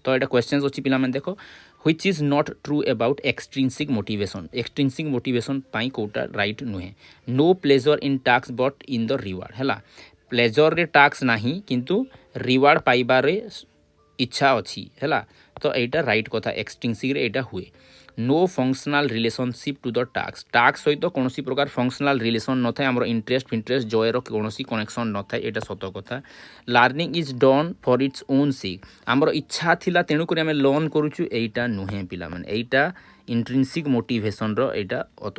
तो एटा क्वेश्चंस अछि पिला मन देखो। Which is not true about extrinsic motivation. Extrinsic motivation पाई कोटा राइट नुहे। No pleasure in task but in the reward हैला। प्लेजर रे टास्क नाही किंतु रिवार्ड पाइबा रे इच्छा अछि हैला। तो एटा राइट कथा, एक्सट्रिंसिक रे एटा हुए। No functional relationship to the task task सहित कौन प्रकार फंक्शनल रिलेशन न था आमर इंटरेस्ट जयर कौन कनेक्शन न था यहाँ सत कथा learning is done for its own सेक आमर इच्छा थिला तेणुक आम लर्न करुचु एटा नुहे पिला माने एटा इंट्रिंसिक मोटिवेशन रो एटा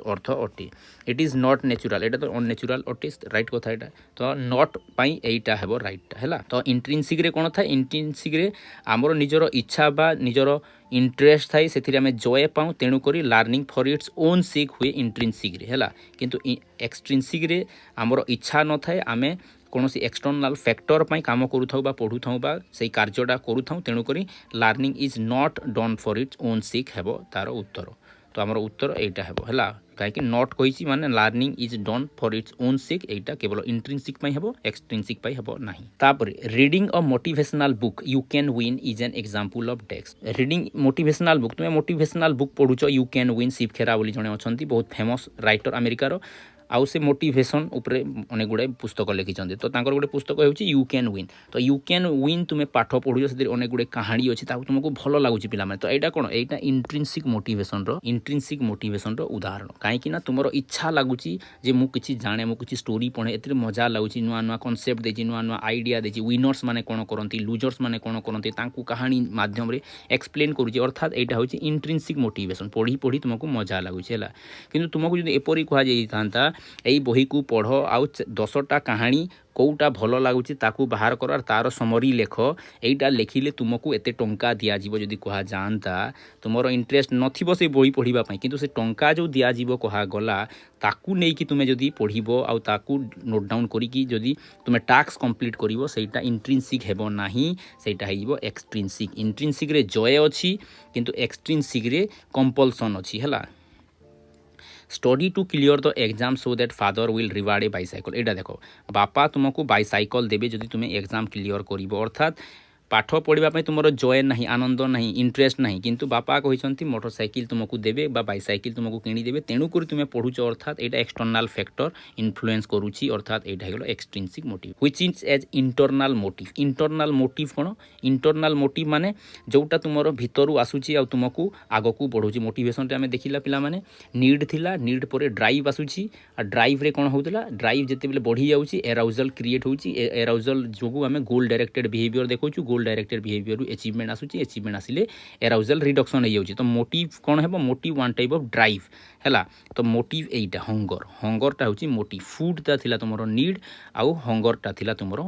अर्थ अटे इट इज नॉट नेचुरल एटा तो अननेचुरल अटे राइट कथा एटा तो नॉट पाई एटा हेबो राइट हैला तो इंट्रिंसिक रे कोन था इंट्रिंसिक रे आमर निजर इच्छा बा निजर इंटरेस्ट थाई से आम जय पाऊँ तेणुक learning for its own sake हुए इंट्रिंसिक रे हैला किंतु एक्सट्रिंसिक रे आमर इच्छा न थाए आमे कौन एक्सटर्नाल फैक्टर पर काम करूँ बा पढ़ू बा से कार्यटा करूँ तेणुक learning is not done for its own sake हेब तार उत्तर तो आमर उत्तर एटा हेब हैला कहीं नॉट कही माने learning is done for its own सेक एटा केवल इंट्रिंसिक पाई हेबो एक्सट्रिंसिक पाई हेबो नाही तापरे reading a motivational book you can win is an example of text reading motivational book तुम मोटिवेशनल बुक पढ़ुच you can win Shiv Khera बोली जने अछंती बहुत फेमस राइटर अमेरिकार आउ से मोटिवेशन उपरे अनेक गुड़ाए पुस्तक लिखिं तो गोटे पुस्तक होची यू कैन विन तो यू कैन विन तुम्हें पाठ पढ़ुच से अनेक गुड़े कहानी अच्छी तुमको भल लगुच पे तो यहाँ कौन यहाँ इंट्रिंसिक मोटिवेशन उदाहरण कहीं तुम इच्छा लगुच मुझे जाने मुझे स्टोरी पढ़े ए मजा लगुच नुआ नुआ कनसेप्ट देती नुआ नुआ आइडिया देती विनर्स मैंने कौन करती लुजर्स मैंने कौन करती कहानी माध्यम एक्सप्लेन करुच्ची अर्थात यहाँ हूँ इंट्रिंसिक मोटिवेशन पढ़ी पढ़ी तुमको मजा लगुच है कि तुमको जो एपरी कहुता यही बही को पढ़ आउ 10टा कहानी कौटा भल लगुच ताकू बाहर कर तार समरी लेख यहीटा लिखिले तुमको एत टंका दिज्व जदि कह जाता तुमर इंटरेस्ट नथिबो से बही पढ़ापी किंतु से टंका जो दिज्व कहगला ताकू नहीं कि तुम्हें जदि पढ़ब आउ ताकू नोट डाउन करी जदि तुम्हें टास्क कंप्लीट करिवो सेटा इंट्रिंसिक हेबो नाही सेटा हेइबो एक्सट्रिंसिक इंट्रिंसिक रे जय अछि किंतु एक्सट्रिंसिक रे कंपल्सन अछि हला study to clear the exam so that father will reward a bicycle एटा देखो बापा तुमको बाइसाइकल देवे जदि तुम्हें एग्जाम क्लियर करिवो अर्थात पाठ पढ़ापी तुम जय ना आनंद ना इंटरेस्ट ना किंतु बापा कहते मोटरसाइकिल तुमको देवे बाइसाइकिल तुमको किणीदेवे तेणुक तुम्हें पढ़ुच अर्थात यहाँ एक्सटर्नाल फैक्टर इन्फ्लुएंस करुच्ची अर्थात यहाँ हो extrinsic motive which is as internal motive कौन इंटरनाल मोटिव माने जोटा तुम भितर आसूची आ तुमको आग को बढ़ुची मोटिवेशन आम देखला पे नीड थिला नीड पर ड्राइव आसूची ड्राइव रे कौन होता ड्राइव जिते बढ़ी जाऊँगी एराउजल क्रिएट होची एराउजल जो आम गोल डायरेक्टेड बिहेवियर देखु गोल डायरेक्टेड बिहेवियर अचीवमेंट आसूची अचीवमेंट आसिले एराउजल रिडक्शन हो जाऊँगी तो मोटिव कौन है motive one type of drive है तो मोटिव एटा हंगरटा हूँ मोटिव फूडटा थिला तुमर नीड आउ हंगरटा थिला तुमर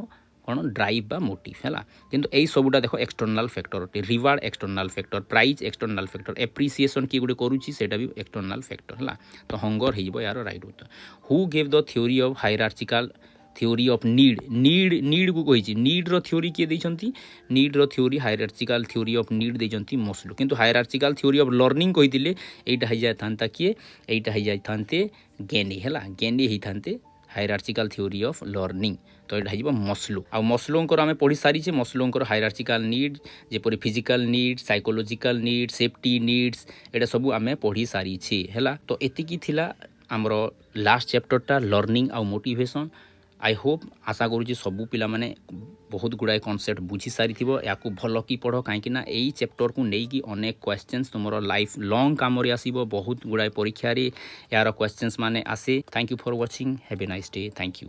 कौन ड्राइव बा मोटिव है किंतु यही सबूटा देख एक्सटर्नाल फैक्टर अटे reward external factor prize external factor appreciation किए गोटे करुच्ची सेटा भी एक्सटर्नाल फैक्टर है तो हंगर हो यार राइट उत्तर who gave the theory of hierarchical theory of need को कही नीड रो थ्योरी किए देइछंती नीड रो theory hierarchical theory of need देइछंती मस्लो किंतु हायरार्चिकल थ्योरी ऑफ लर्निंग कहितिले एटा हो जाता किए एटा हो जाते गेनी है गेनी होते हायरार्चिकल थ्योरी ऑफ लर्निंग तो यहाँ हो मस्लो आ मस्लोंकर आम पढ़ी सारी मस्लोंकर हायरार्चिकल नीड जेपरी physical need psychological need safety needs एटा सब आम पढ़ी सारी है तो एतिकी थिला आमर लास्ट चैप्टरटा लर्निंग आ मोटिवेशन आई होप आशा करुँच सबू पिला माने बहुत गुड़ाए कॉन्सेप्ट बुझी सारी या भल कि पढ़ कहीं यही चैप्टर को लेकिन अनेक क्वेश्चंस तुम लाइफ लॉन्ग काम आसो बहुत गुड़ाए परीक्षा यार क्वेश्चंस माने आसे thank you for watching have a nice day thank you.